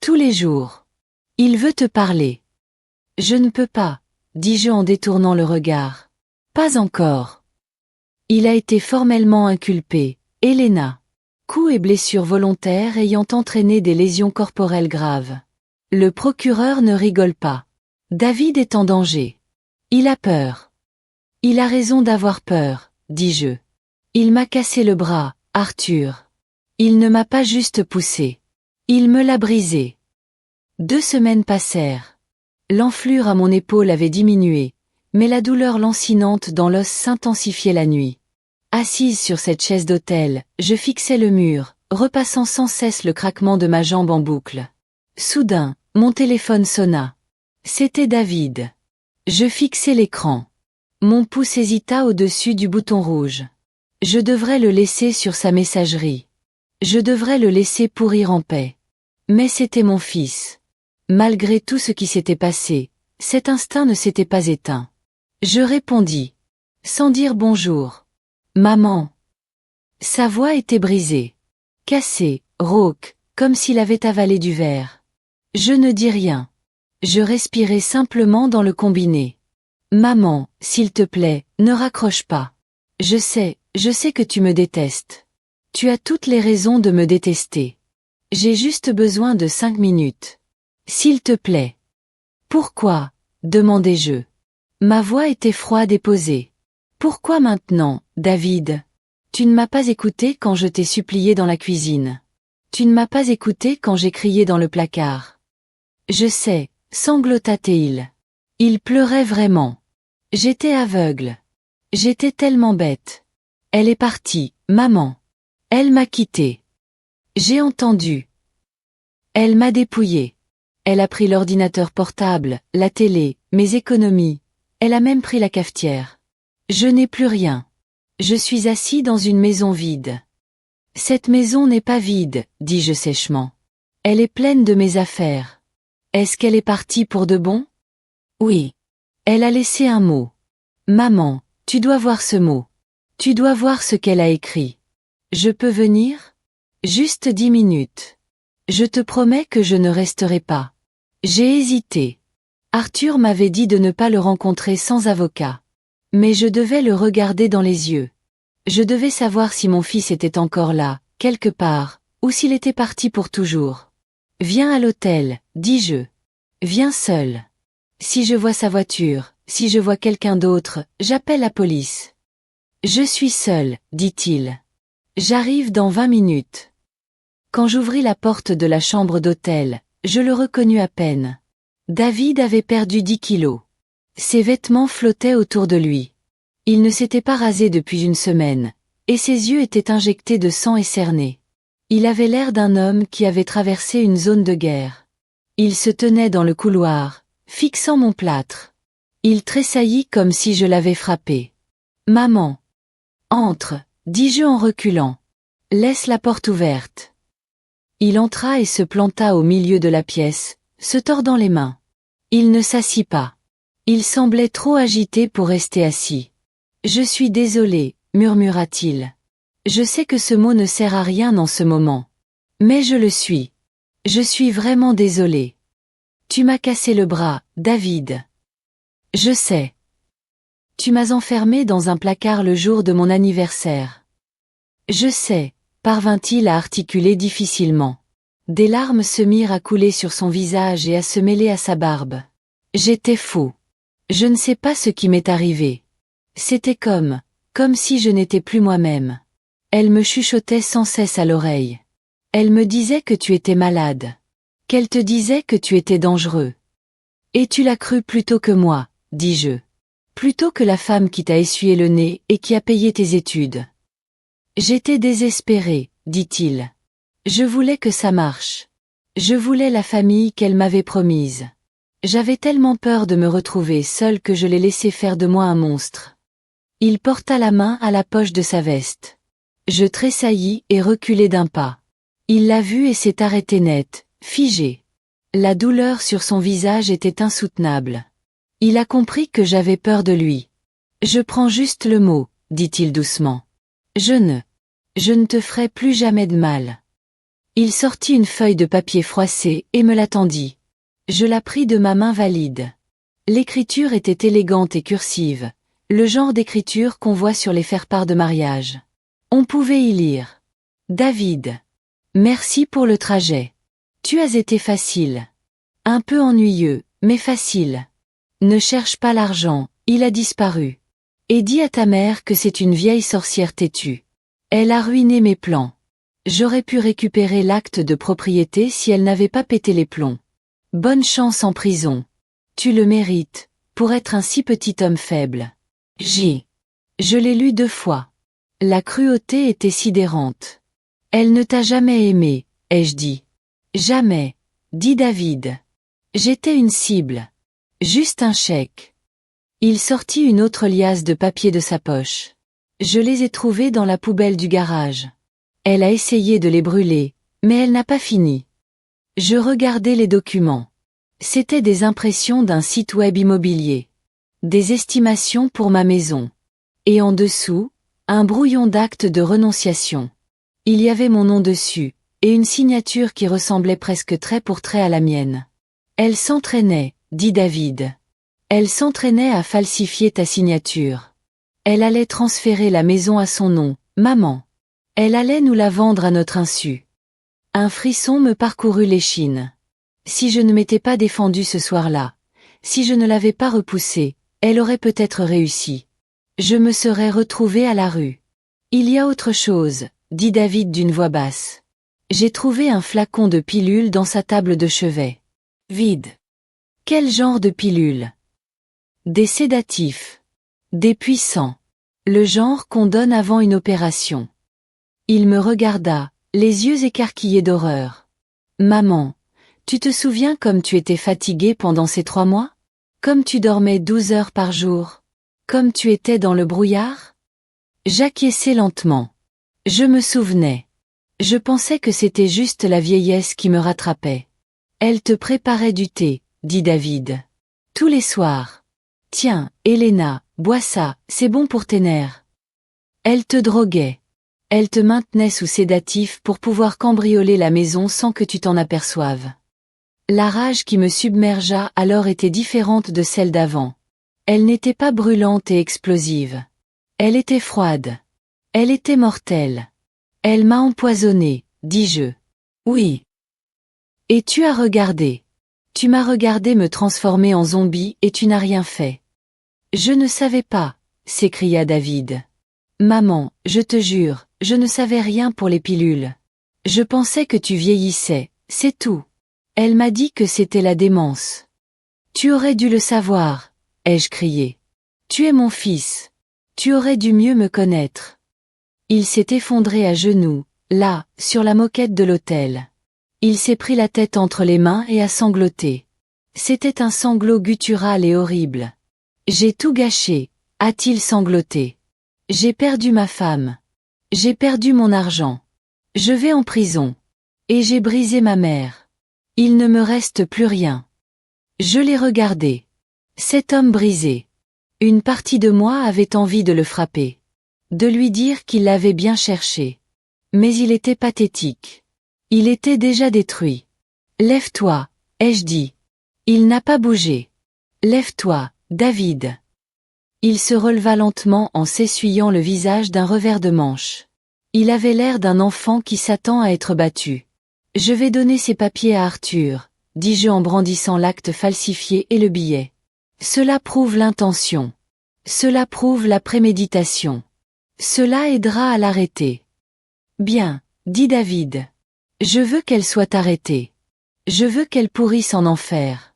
Tous les jours. Il veut te parler. Je ne peux pas, dis-je en détournant le regard. Pas encore. Il a été formellement inculpé, Elena. Coups et blessures volontaires ayant entraîné des lésions corporelles graves. Le procureur ne rigole pas. David est en danger. Il a peur. Il a raison d'avoir peur, dis-je. Il m'a cassé le bras, Arthur. Il ne m'a pas juste poussé. Il me l'a brisé. 2 semaines passèrent. L'enflure à mon épaule avait diminué, mais la douleur lancinante dans l'os s'intensifiait la nuit. Assise sur cette chaise d'hôtel, je fixais le mur, repassant sans cesse le craquement de ma jambe en boucle. Soudain, mon téléphone sonna. C'était David. Je fixai l'écran. Mon pouce hésita au-dessus du bouton rouge. Je devrais le laisser sur sa messagerie. Je devrais le laisser pourrir en paix. Mais c'était mon fils. Malgré tout ce qui s'était passé, cet instinct ne s'était pas éteint. Je répondis. Sans dire bonjour. Maman. Sa voix était brisée. Cassée, rauque, comme s'il avait avalé du verre. Je ne dis rien. Je respirais simplement dans le combiné. Maman, s'il te plaît, ne raccroche pas. Je sais que tu me détestes. Tu as toutes les raisons de me détester. J'ai juste besoin de 5 minutes. S'il te plaît. Pourquoi? Demandai-je. Ma voix était froide et posée. Pourquoi maintenant, David? Tu ne m'as pas écouté quand je t'ai supplié dans la cuisine. Tu ne m'as pas écouté quand j'ai crié dans le placard. Je sais, sanglota-t-il. Il pleurait vraiment. J'étais aveugle. J'étais tellement bête. Elle est partie, maman. Elle m'a quitté. J'ai entendu. Elle m'a dépouillé. Elle a pris l'ordinateur portable, la télé, mes économies. Elle a même pris la cafetière. Je n'ai plus rien. Je suis assis dans une maison vide. Cette maison n'est pas vide, dis-je sèchement. Elle est pleine de mes affaires. Est-ce qu'elle est partie pour de bon? Oui. Elle a laissé un mot. Maman, tu dois voir ce mot. Tu dois voir ce qu'elle a écrit. Je peux venir? Juste 10 minutes. Je te promets que je ne resterai pas. J'ai hésité. Arthur m'avait dit de ne pas le rencontrer sans avocat. Mais je devais le regarder dans les yeux. Je devais savoir si mon fils était encore là, quelque part, ou s'il était parti pour toujours. Viens à l'hôtel, dis-je. Viens seul. Si je vois sa voiture, si je vois quelqu'un d'autre, j'appelle la police. Je suis seul, dit-il. J'arrive dans 20 minutes. Quand j'ouvris la porte de la chambre d'hôtel, je le reconnus à peine. David avait perdu 10 kilos. Ses vêtements flottaient autour de lui. Il ne s'était pas rasé depuis une semaine, et ses yeux étaient injectés de sang et cernés. Il avait l'air d'un homme qui avait traversé une zone de guerre. Il se tenait dans le couloir, fixant mon plâtre. Il tressaillit comme si je l'avais frappé. « Maman. »« Entre, » dis-je en reculant. « Laisse la porte ouverte. » Il entra et se planta au milieu de la pièce, se tordant les mains. Il ne s'assit pas. Il semblait trop agité pour rester assis. « Je suis désolé, » murmura-t-il. Je sais que ce mot ne sert à rien en ce moment. Mais je le suis. Je suis vraiment désolé. Tu m'as cassé le bras, David. Je sais. Tu m'as enfermé dans un placard le jour de mon anniversaire. Je sais, parvint-il à articuler difficilement. Des larmes se mirent à couler sur son visage et à se mêler à sa barbe. J'étais fou. Je ne sais pas ce qui m'est arrivé. C'était comme si je n'étais plus moi-même. Elle me chuchotait sans cesse à l'oreille. Elle me disait que tu étais malade. Qu'elle te disait que tu étais dangereux. Et tu l'as cru plutôt que moi, dis-je. Plutôt que la femme qui t'a essuyé le nez et qui a payé tes études. J'étais désespéré, dit-il. Je voulais que ça marche. Je voulais la famille qu'elle m'avait promise. J'avais tellement peur de me retrouver seul que je l'ai laissé faire de moi un monstre. Il porta la main à la poche de sa veste. Je tressaillis et reculai d'un pas. Il l'a vu et s'est arrêté net, figé. La douleur sur son visage était insoutenable. Il a compris que j'avais peur de lui. Je prends juste le mot, dit-il doucement. Je ne te ferai plus jamais de mal. Il sortit une feuille de papier froissé et me la tendit. Je la pris de ma main valide. L'écriture était élégante et cursive, le genre d'écriture qu'on voit sur les faire-part de mariage. On pouvait y lire. David. Merci pour le trajet. Tu as été facile. Un peu ennuyeux, mais facile. Ne cherche pas l'argent, il a disparu. Et dis à ta mère que c'est une vieille sorcière têtue. Elle a ruiné mes plans. J'aurais pu récupérer l'acte de propriété si elle n'avait pas pété les plombs. Bonne chance en prison. Tu le mérites, pour être un si petit homme faible. Je l'ai lu 2 fois. La cruauté était sidérante. Elle ne t'a jamais aimé, ai-je dit. Jamais, dit David. J'étais une cible. Juste un chèque. Il sortit une autre liasse de papier de sa poche. Je les ai trouvés dans la poubelle du garage. Elle a essayé de les brûler, mais elle n'a pas fini. Je regardais les documents. C'étaient des impressions d'un site web immobilier. Des estimations pour ma maison. Et en dessous, un brouillon d'acte de renonciation. Il y avait mon nom dessus, et une signature qui ressemblait presque trait pour trait à la mienne. Elle s'entraînait, dit David. Elle s'entraînait à falsifier ta signature. Elle allait transférer la maison à son nom, maman. Elle allait nous la vendre à notre insu. Un frisson me parcourut l'échine. Si je ne m'étais pas défendue ce soir-là, si je ne l'avais pas repoussée, elle aurait peut-être réussi. Je me serais retrouvée à la rue. Il y a autre chose, dit David d'une voix basse. J'ai trouvé un flacon de pilules dans sa table de chevet. Vide. Quel genre de pilules? Des sédatifs. Des puissants. Le genre qu'on donne avant une opération. Il me regarda, les yeux écarquillés d'horreur. Maman, tu te souviens comme tu étais fatiguée pendant ces 3 mois? Comme tu dormais 12 heures par jour? Comme tu étais dans le brouillard? J'acquiesçai lentement. Je me souvenais. Je pensais que c'était juste la vieillesse qui me rattrapait. Elle te préparait du thé, dit David. Tous les soirs. Tiens, Elena, bois ça, c'est bon pour tes nerfs. Elle te droguait. Elle te maintenait sous sédatif pour pouvoir cambrioler la maison sans que tu t'en aperçoives. La rage qui me submergea alors était différente de celle d'avant. Elle n'était pas brûlante et explosive. Elle était froide. Elle était mortelle. Elle m'a empoisonné, dis-je. Oui. Et tu as regardé. Tu m'as regardé me transformer en zombie et tu n'as rien fait. Je ne savais pas, s'écria David. Maman, je te jure, je ne savais rien pour les pilules. Je pensais que tu vieillissais, c'est tout. Elle m'a dit que c'était la démence. Tu aurais dû le savoir, ai-je crié. Tu es mon fils. Tu aurais dû mieux me connaître. Il s'est effondré à genoux, là, sur la moquette de l'autel. Il s'est pris la tête entre les mains et a sangloté. C'était un sanglot guttural et horrible. J'ai tout gâché, a-t-il sangloté. J'ai perdu ma femme. J'ai perdu mon argent. Je vais en prison. Et j'ai brisé ma mère. Il ne me reste plus rien. Je l'ai regardé. Cet homme brisé. Une partie de moi avait envie de le frapper. De lui dire qu'il l'avait bien cherché. Mais il était pathétique. Il était déjà détruit. Lève-toi, ai-je dit. Il n'a pas bougé. Lève-toi, David. Il se releva lentement en s'essuyant le visage d'un revers de manche. Il avait l'air d'un enfant qui s'attend à être battu. Je vais donner ces papiers à Arthur, dis-je en brandissant l'acte falsifié et le billet. Cela prouve l'intention. Cela prouve la préméditation. Cela aidera à l'arrêter. Bien, dit David. Je veux qu'elle soit arrêtée. Je veux qu'elle pourrisse en enfer.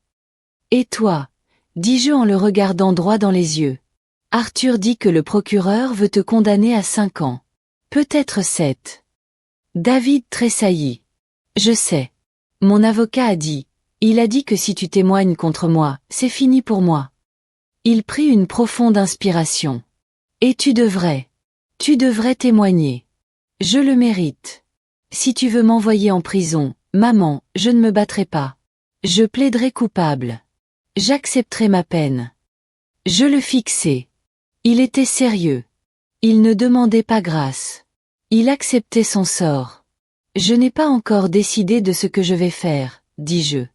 Et toi, dis-je en le regardant droit dans les yeux. Arthur dit que le procureur veut te condamner à 5 ans. Peut-être 7. David tressaillit. Je sais. Mon avocat a dit. Il a dit que si tu témoignes contre moi, c'est fini pour moi. Il prit une profonde inspiration. Et tu devrais. Tu devrais témoigner. Je le mérite. Si tu veux m'envoyer en prison, maman, je ne me battrai pas. Je plaiderai coupable. J'accepterai ma peine. Je le fixai. Il était sérieux. Il ne demandait pas grâce. Il acceptait son sort. Je n'ai pas encore décidé de ce que je vais faire, dis-je.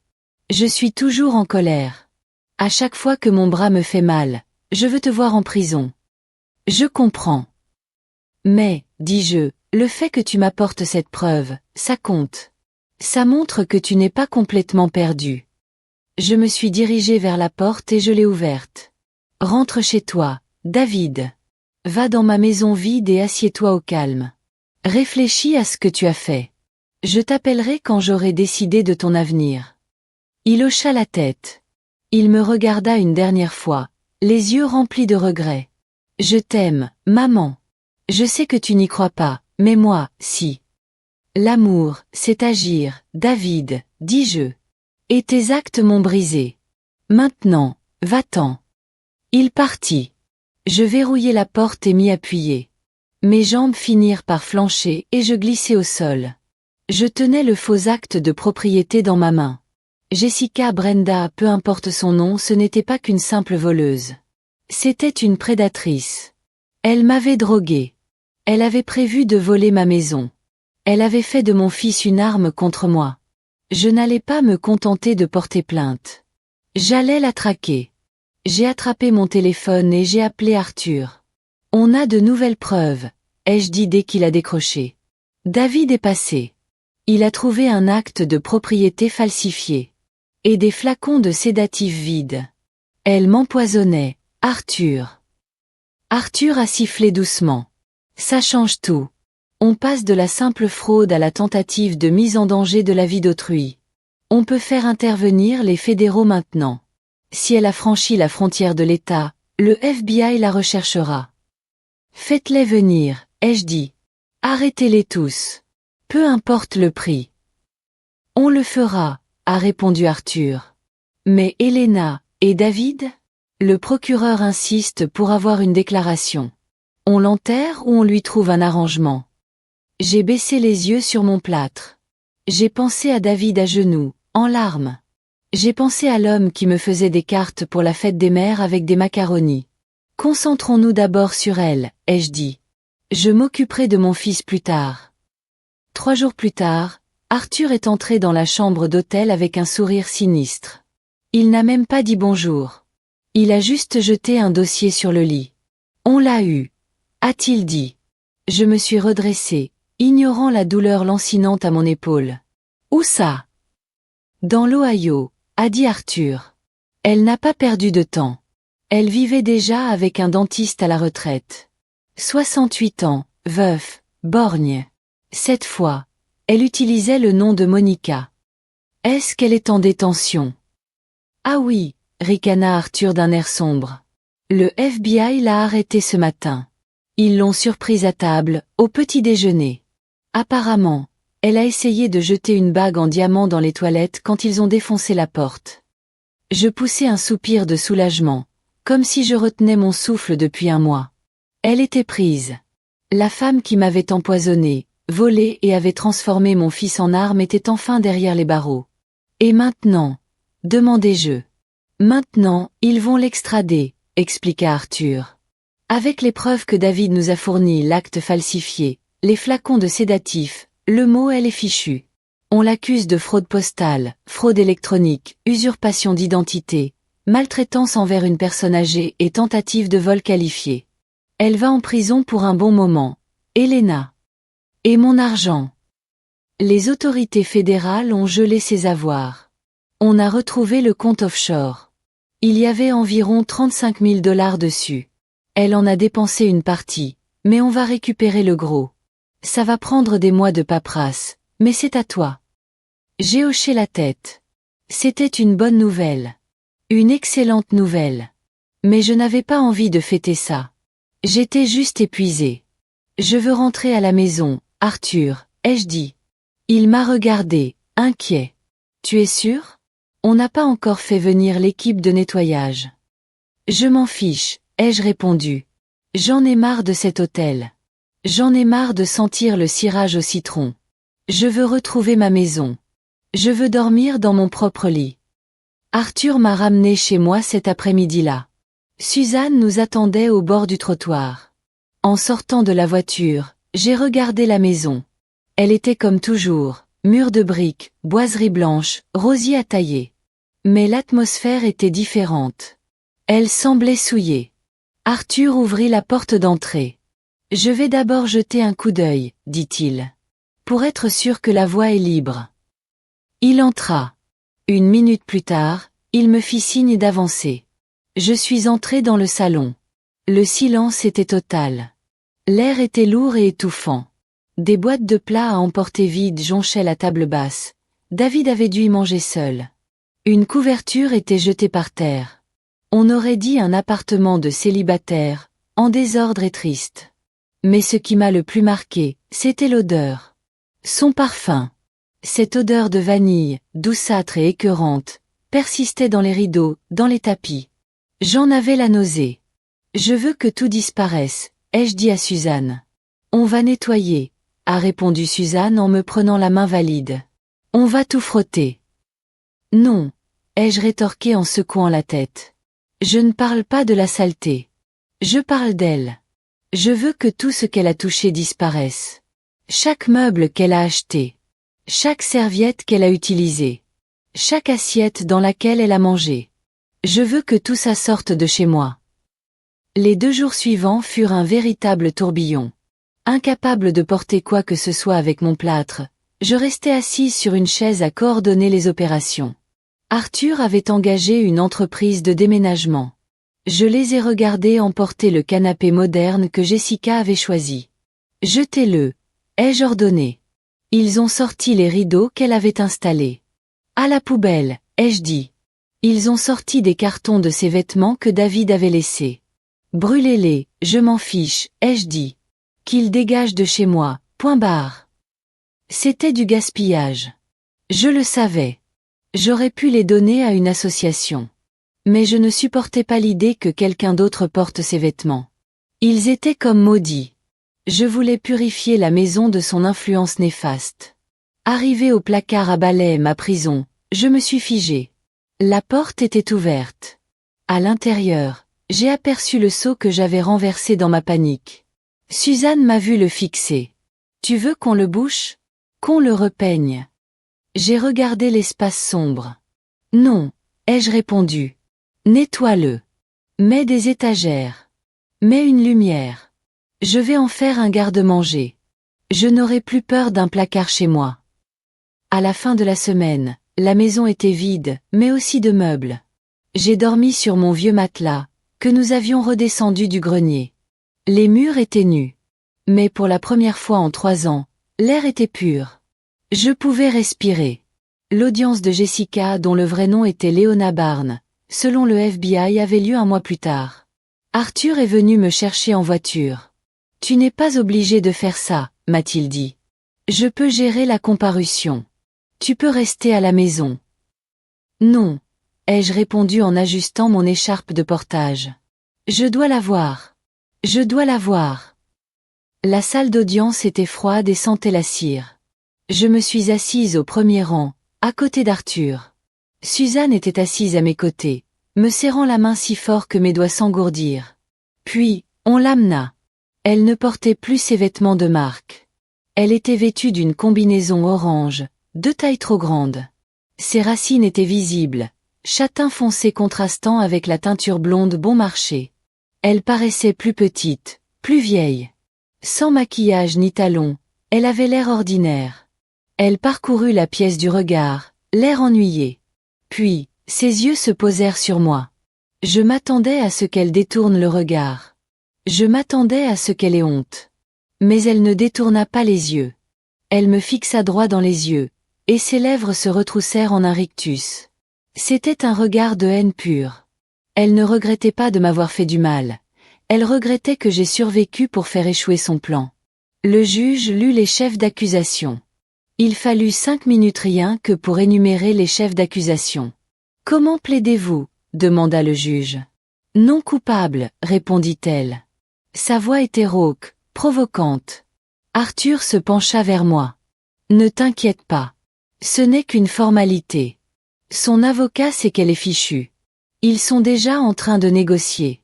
Je suis toujours en colère. À chaque fois que mon bras me fait mal, je veux te voir en prison. Je comprends. Mais, dis-je, le fait que tu m'apportes cette preuve, ça compte. Ça montre que tu n'es pas complètement perdu. Je me suis dirigé vers la porte et je l'ai ouverte. Rentre chez toi, David. Va dans ma maison vide et assieds-toi au calme. Réfléchis à ce que tu as fait. Je t'appellerai quand j'aurai décidé de ton avenir. Il hocha la tête. Il me regarda une dernière fois, les yeux remplis de regret. Je t'aime, maman. Je sais que tu n'y crois pas, mais moi, si. L'amour, c'est agir, David, dis-je. Et tes actes m'ont brisé. Maintenant, va-t'en. Il partit. Je verrouillai la porte et m'y appuyai. Mes jambes finirent par flancher et je glissai au sol. Je tenais le faux acte de propriété dans ma main. Jessica Brenda, peu importe son nom, ce n'était pas qu'une simple voleuse. C'était une prédatrice. Elle m'avait droguée. Elle avait prévu de voler ma maison. Elle avait fait de mon fils une arme contre moi. Je n'allais pas me contenter de porter plainte. J'allais la traquer. J'ai attrapé mon téléphone et j'ai appelé Arthur. On a de nouvelles preuves, ai-je dit dès qu'il a décroché. David est passé. Il a trouvé un acte de propriété falsifié. Et des flacons de sédatifs vides. Elle m'empoisonnait, Arthur. Arthur a sifflé doucement. Ça change tout. On passe de la simple fraude à la tentative de mise en danger de la vie d'autrui. On peut faire intervenir les fédéraux maintenant. Si elle a franchi la frontière de l'État, le FBI la recherchera. Faites-les venir, ai-je dit. Arrêtez-les tous. Peu importe le prix. On le fera, a répondu Arthur. Mais Elena, et David? Le procureur insiste pour avoir une déclaration. On l'enterre ou on lui trouve un arrangement? J'ai baissé les yeux sur mon plâtre. J'ai pensé à David à genoux, en larmes. J'ai pensé à l'homme qui me faisait des cartes pour la fête des mères avec des macaronis. Concentrons-nous d'abord sur elle, ai-je dit. Je m'occuperai de mon fils plus tard. 3 jours plus tard, Arthur est entré dans la chambre d'hôtel avec un sourire sinistre. Il n'a même pas dit bonjour. Il a juste jeté un dossier sur le lit. On l'a eu, a-t-il dit. Je me suis redressée, ignorant la douleur lancinante à mon épaule. Où ça? Dans l'Ohio, a dit Arthur. Elle n'a pas perdu de temps. Elle vivait déjà avec un dentiste à la retraite. 68 ans, veuf, borgne. Cette fois, elle utilisait le nom de Monica. Est-ce qu'elle est en détention? Ah oui, ricana Arthur d'un air sombre. Le FBI l'a arrêtée ce matin. Ils l'ont surprise à table, au petit déjeuner. Apparemment, elle a essayé de jeter une bague en diamant dans les toilettes quand ils ont défoncé la porte. Je poussai un soupir de soulagement, comme si je retenais mon souffle depuis un mois. Elle était prise. La femme qui m'avait empoisonné, volé et avait transformé mon fils en arme était enfin derrière les barreaux. Et maintenant? Demandai-je. Maintenant, ils vont l'extrader, expliqua Arthur. Avec les preuves que David nous a fournies, l'acte falsifié, les flacons de sédatifs, le mot elle est fichue. On l'accuse de fraude postale, fraude électronique, usurpation d'identité, maltraitance envers une personne âgée et tentative de vol qualifié. Elle va en prison pour un bon moment. Elena. Et mon argent? Les autorités fédérales ont gelé ses avoirs. On a retrouvé le compte offshore. Il y avait environ 35 000 $ dessus. Elle en a dépensé une partie, mais on va récupérer le gros. Ça va prendre des mois de paperasse, mais c'est à toi. J'ai hoché la tête. C'était une bonne nouvelle. Une excellente nouvelle. Mais je n'avais pas envie de fêter ça. J'étais juste épuisée. Je veux rentrer à la maison, Arthur, ai-je dit. Il m'a regardé, inquiet. Tu es sûr? On n'a pas encore fait venir l'équipe de nettoyage. Je m'en fiche, ai-je répondu. J'en ai marre de cet hôtel. J'en ai marre de sentir le cirage au citron. Je veux retrouver ma maison. Je veux dormir dans mon propre lit. Arthur m'a ramené chez moi cet après-midi-là. Suzanne nous attendait au bord du trottoir. En sortant de la voiture, j'ai regardé la maison. Elle était comme toujours, mur de briques, boiserie blanche, rosier à tailler. Mais l'atmosphère était différente. Elle semblait souillée. Arthur ouvrit la porte d'entrée. Je vais d'abord jeter un coup d'œil, dit-il. Pour être sûr que la voie est libre. Il entra. 1 minute plus tard, il me fit signe d'avancer. Je suis entré dans le salon. Le silence était total. L'air était lourd et étouffant. Des boîtes de plats à emporter vides jonchaient la table basse. David avait dû y manger seul. Une couverture était jetée par terre. On aurait dit un appartement de célibataire, en désordre et triste. Mais ce qui m'a le plus marqué, c'était l'odeur. Son parfum, cette odeur de vanille, douceâtre et écœurante, persistait dans les rideaux, dans les tapis. J'en avais la nausée. Je veux que tout disparaisse, ai-je dit à Suzanne. On va nettoyer, a répondu Suzanne en me prenant la main valide. On va tout frotter. Non, ai-je rétorqué en secouant la tête. Je ne parle pas de la saleté. Je parle d'elle. Je veux que tout ce qu'elle a touché disparaisse. Chaque meuble qu'elle a acheté. Chaque serviette qu'elle a utilisée. Chaque assiette dans laquelle elle a mangé. Je veux que tout ça sorte de chez moi. Les 2 jours suivants furent un véritable tourbillon. Incapable de porter quoi que ce soit avec mon plâtre, je restais assise sur une chaise à coordonner les opérations. Arthur avait engagé une entreprise de déménagement. Je les ai regardés emporter le canapé moderne que Jessica avait choisi. Jetez-le, ai-je ordonné. Ils ont sorti les rideaux qu'elle avait installés. À la poubelle, ai-je dit. Ils ont sorti des cartons de ses vêtements que David avait laissés. Brûlez-les, je m'en fiche, ai-je dit. Qu'ils dégagent de chez moi, point barre. C'était du gaspillage. Je le savais. J'aurais pu les donner à une association. Mais je ne supportais pas l'idée que quelqu'un d'autre porte ces vêtements. Ils étaient comme maudits. Je voulais purifier la maison de son influence néfaste. Arrivé au placard à balai, ma prison, je me suis figé. La porte était ouverte. À l'intérieur, j'ai aperçu le seau que j'avais renversé dans ma panique. Suzanne m'a vu le fixer. Tu veux qu'on le bouche? Qu'on le repeigne? J'ai regardé l'espace sombre. Non, ai-je répondu. Nettoie-le. Mets des étagères. Mets une lumière. Je vais en faire un garde-manger. Je n'aurai plus peur d'un placard chez moi. À la fin de la semaine, la maison était vide, mais aussi de meubles. J'ai dormi sur mon vieux matelas, que nous avions redescendu du grenier. Les murs étaient nus. Mais pour la première fois en 3 ans, l'air était pur. Je pouvais respirer. L'audience de Jessica, dont le vrai nom était Leona Barnes, selon le FBI, avait lieu 1 mois plus tard. Arthur est venu me chercher en voiture. Tu n'es pas obligé de faire ça, m'a-t-il dit. Je peux gérer la comparution. Tu peux rester à la maison. Non, ai-je répondu en ajustant mon écharpe de portage. Je dois la voir. Je dois la voir. La salle d'audience était froide et sentait la cire. Je me suis assise au premier rang, à côté d'Arthur. Suzanne était assise à mes côtés, me serrant la main si fort que mes doigts s'engourdirent. Puis, on l'amena. Elle ne portait plus ses vêtements de marque. Elle était vêtue d'une combinaison orange, de taille trop grande. Ses racines étaient visibles, châtain foncé contrastant avec la teinture blonde bon marché. Elle paraissait plus petite, plus vieille. Sans maquillage ni talons, elle avait l'air ordinaire. Elle parcourut la pièce du regard, l'air ennuyé. Puis, ses yeux se posèrent sur moi. Je m'attendais à ce qu'elle détourne le regard. Je m'attendais à ce qu'elle ait honte. Mais elle ne détourna pas les yeux. Elle me fixa droit dans les yeux, et ses lèvres se retroussèrent en un rictus. C'était un regard de haine pure. Elle ne regrettait pas de m'avoir fait du mal. Elle regrettait que j'aie survécu pour faire échouer son plan. Le juge lut les chefs d'accusation. Il fallut 5 minutes rien que pour énumérer les chefs d'accusation. « Comment plaidez-vous » demanda le juge. « Non coupable » répondit-elle. Sa voix était rauque, provocante. Arthur se pencha vers moi. « Ne t'inquiète pas. Ce n'est qu'une formalité. Son avocat sait qu'elle est fichue. Ils sont déjà en train de négocier. »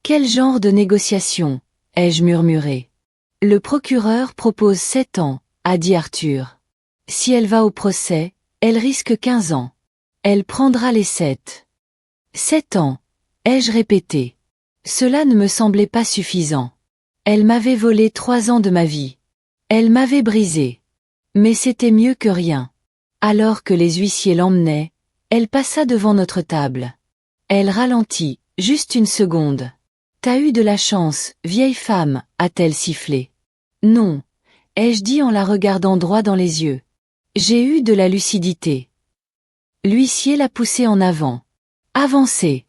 « Quel genre de négociation » ai-je murmuré. « Le procureur propose 7 ans, a dit Arthur. Si elle va au procès, elle risque 15 ans. Elle prendra les 7. 7 ans, ai-je répété. Cela ne me semblait pas suffisant. Elle m'avait volé 3 ans de ma vie. Elle m'avait brisé. Mais c'était mieux que rien. Alors que les huissiers l'emmenaient, elle passa devant notre table. Elle ralentit, juste une seconde. « T'as eu de la chance, vieille femme » a-t-elle sifflé. « Non » ai-je dit en la regardant droit dans les yeux. « J'ai eu de la lucidité. » L'huissier l'a poussée en avant. « Avancez »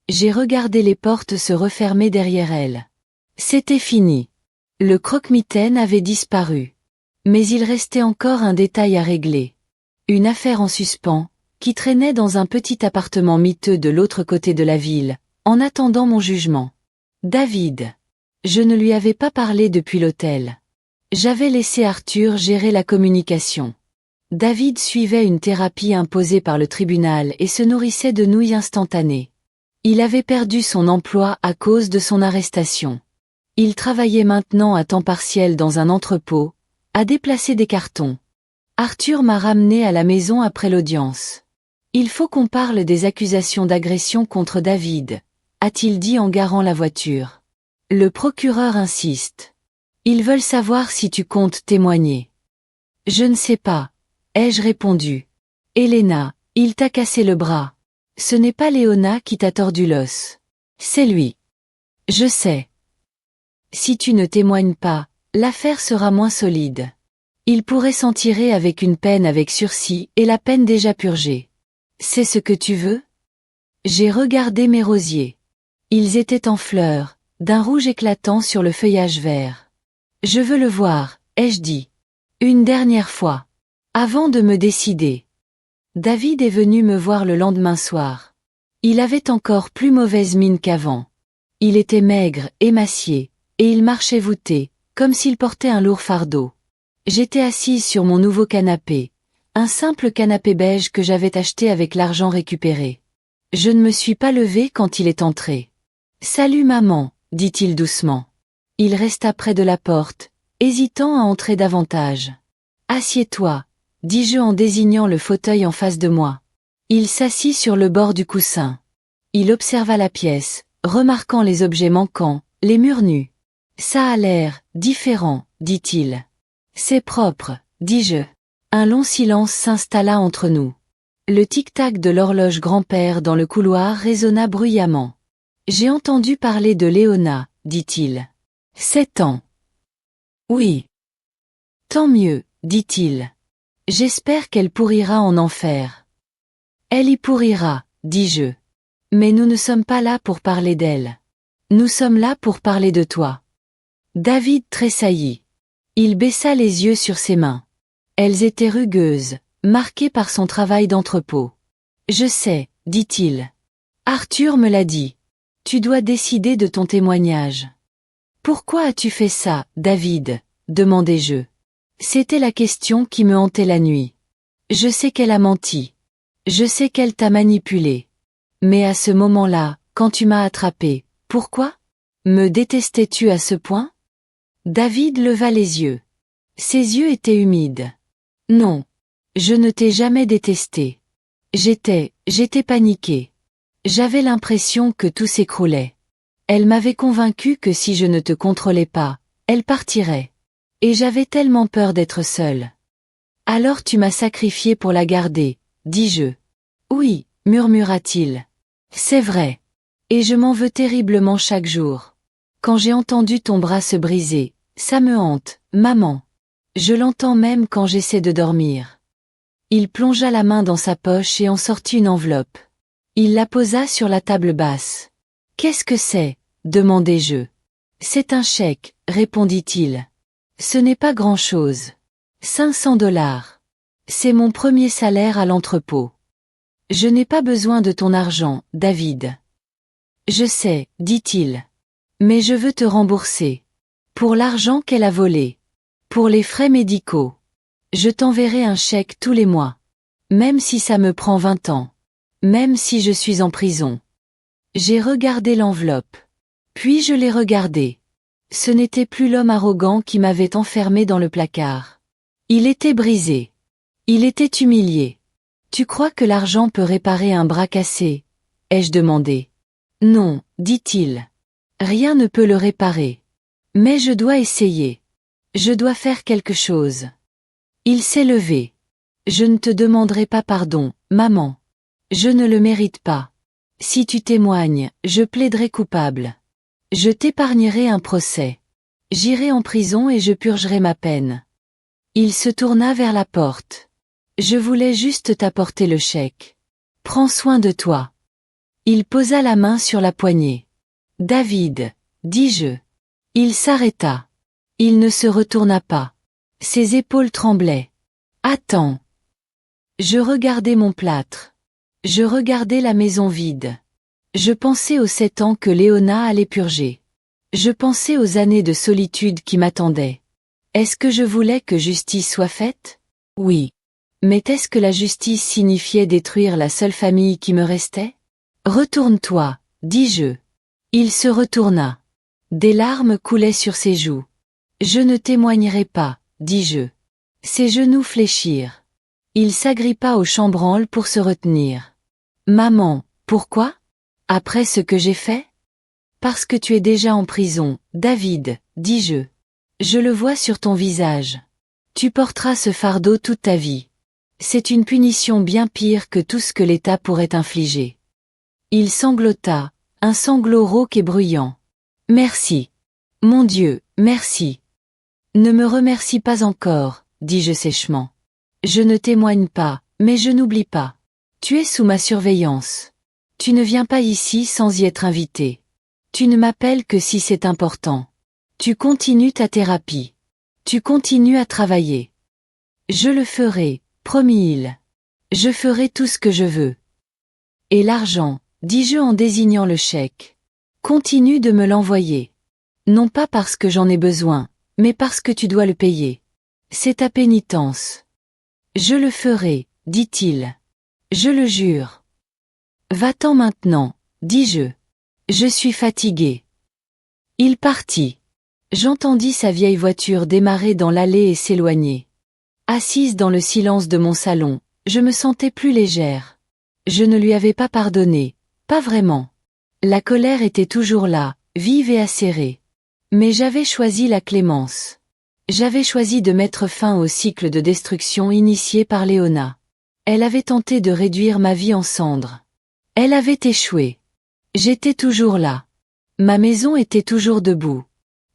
J'ai regardé les portes se refermer derrière elle. C'était fini. Le croque-mitaine avait disparu. Mais il restait encore un détail à régler. Une affaire en suspens, qui traînait dans un petit appartement miteux de l'autre côté de la ville, en attendant mon jugement. David. Je ne lui avais pas parlé depuis l'hôtel. J'avais laissé Arthur gérer la communication. David suivait une thérapie imposée par le tribunal et se nourrissait de nouilles instantanées. Il avait perdu son emploi à cause de son arrestation. Il travaillait maintenant à temps partiel dans un entrepôt, à déplacer des cartons. Arthur m'a ramené à la maison après l'audience. Il faut qu'on parle des accusations d'agression contre David, a-t-il dit en garant la voiture. Le procureur insiste. Ils veulent savoir si tu comptes témoigner. Je ne sais pas, ai-je répondu. Elena, il t'a cassé le bras. Ce n'est pas Léona qui t'a tordu l'os. C'est lui. Je sais. Si tu ne témoignes pas, l'affaire sera moins solide. Il pourrait s'en tirer avec une peine avec sursis et la peine déjà purgée. C'est ce que tu veux? J'ai regardé mes rosiers. Ils étaient en fleurs, d'un rouge éclatant sur le feuillage vert. Je veux le voir, ai-je dit. Une dernière fois. Avant de me décider. David est venu me voir le lendemain soir. Il avait encore plus mauvaise mine qu'avant. Il était maigre, émacié, et il marchait voûté, comme s'il portait un lourd fardeau. J'étais assise sur mon nouveau canapé, un simple canapé beige que j'avais acheté avec l'argent récupéré. Je ne me suis pas levée quand il est entré. « Salut maman », dit-il doucement. Il resta près de la porte, hésitant à entrer davantage. « Assieds-toi », dis-je en désignant le fauteuil en face de moi. Il s'assit sur le bord du coussin. Il observa la pièce, remarquant les objets manquants, les murs nus. « Ça a l'air différent », dit-il. « C'est propre », dis-je. Un long silence s'installa entre nous. Le tic-tac de l'horloge grand-père dans le couloir résonna bruyamment. « J'ai entendu parler de Léona », dit-il. « 7 ans. »« Oui. »« Tant mieux, » dit-il. « J'espère qu'elle pourrira en enfer. »« Elle y pourrira, » dis-je. « Mais nous ne sommes pas là pour parler d'elle. Nous sommes là pour parler de toi. » David tressaillit. Il baissa les yeux sur ses mains. Elles étaient rugueuses, marquées par son travail d'entrepôt. « Je sais, » dit-il. « Arthur me l'a dit. Tu dois décider de ton témoignage. »« Pourquoi as-tu fait ça, David ?» demandai-je. C'était la question qui me hantait la nuit. Je sais qu'elle a menti. Je sais qu'elle t'a manipulé. Mais à ce moment-là, quand tu m'as attrapé, pourquoi? Me détestais-tu à ce point? David leva les yeux. Ses yeux étaient humides. Non. Je ne t'ai jamais détesté. J'étais paniqué. J'avais l'impression que tout s'écroulait. Elle m'avait convaincu que si je ne te contrôlais pas, elle partirait. Et j'avais tellement peur d'être seule. Alors tu m'as sacrifié pour la garder, dis-je. Oui, murmura-t-il. C'est vrai. Et je m'en veux terriblement chaque jour. Quand j'ai entendu ton bras se briser, ça me hante, maman. Je l'entends même quand j'essaie de dormir. Il plongea la main dans sa poche et en sortit une enveloppe. Il la posa sur la table basse. « Qu'est-ce que c'est ?» demandai-je. « C'est un chèque, » répondit-il. « Ce n'est pas grand-chose. 500 $. C'est mon premier salaire à l'entrepôt. Je n'ai pas besoin de ton argent, David. Je sais, dit-il. Mais je veux te rembourser. Pour l'argent qu'elle a volé. Pour les frais médicaux. Je t'enverrai un chèque tous les mois. Même si ça me prend 20 ans. Même si je suis en prison. J'ai regardé l'enveloppe. Puis je l'ai regardée. Ce n'était plus l'homme arrogant qui m'avait enfermé dans le placard. Il était brisé. Il était humilié. Tu crois que l'argent peut réparer un bras cassé? Ai-je demandé. Non, dit-il. Rien ne peut le réparer. Mais je dois essayer. Je dois faire quelque chose. Il s'est levé. Je ne te demanderai pas pardon, maman. Je ne le mérite pas. Si tu témoignes, je plaiderai coupable. Je t'épargnerai un procès. J'irai en prison et je purgerai ma peine. Il se tourna vers la porte. Je voulais juste t'apporter le chèque. Prends soin de toi. Il posa la main sur la poignée. David, dis-je. Il s'arrêta. Il ne se retourna pas. Ses épaules tremblaient. Attends. Je regardais mon plâtre. Je regardais la maison vide. Je pensais aux 7 ans que Léona allait purger. Je pensais aux années de solitude qui m'attendaient. Est-ce que je voulais que justice soit faite? Oui. Mais est-ce que la justice signifiait détruire la seule famille qui me restait? Retourne-toi, dis-je. Il se retourna. Des larmes coulaient sur ses joues. Je ne témoignerai pas, dis-je. Ses genoux fléchirent. Il s'agrippa au chambranle pour se retenir. Maman, pourquoi? Après ce que j'ai fait? Parce que tu es déjà en prison, David, dis-je. Je le vois sur ton visage. Tu porteras ce fardeau toute ta vie. C'est une punition bien pire que tout ce que l'État pourrait infliger. Il sanglota, un sanglot rauque et bruyant. Merci. Mon Dieu, merci. Ne me remercie pas encore, dis-je sèchement. Je ne témoigne pas, mais je n'oublie pas. Tu es sous ma surveillance. Tu ne viens pas ici sans y être invité. Tu ne m'appelles que si c'est important. Tu continues ta thérapie. Tu continues à travailler. Je le ferai, promit-il. Je ferai tout ce que je veux. Et l'argent, dis-je en désignant le chèque. Continue de me l'envoyer. Non pas parce que j'en ai besoin, mais parce que tu dois le payer. C'est ta pénitence. Je le ferai, dit-il. Je le jure. Va-t'en maintenant, dis-je. Je suis fatigué. Il partit. J'entendis sa vieille voiture démarrer dans l'allée et s'éloigner. Assise dans le silence de mon salon, je me sentais plus légère. Je ne lui avais pas pardonné, pas vraiment. La colère était toujours là, vive et acérée. Mais j'avais choisi la clémence. J'avais choisi de mettre fin au cycle de destruction initié par Léona. Elle avait tenté de réduire ma vie en cendres. Elle avait échoué. J'étais toujours là. Ma maison était toujours debout.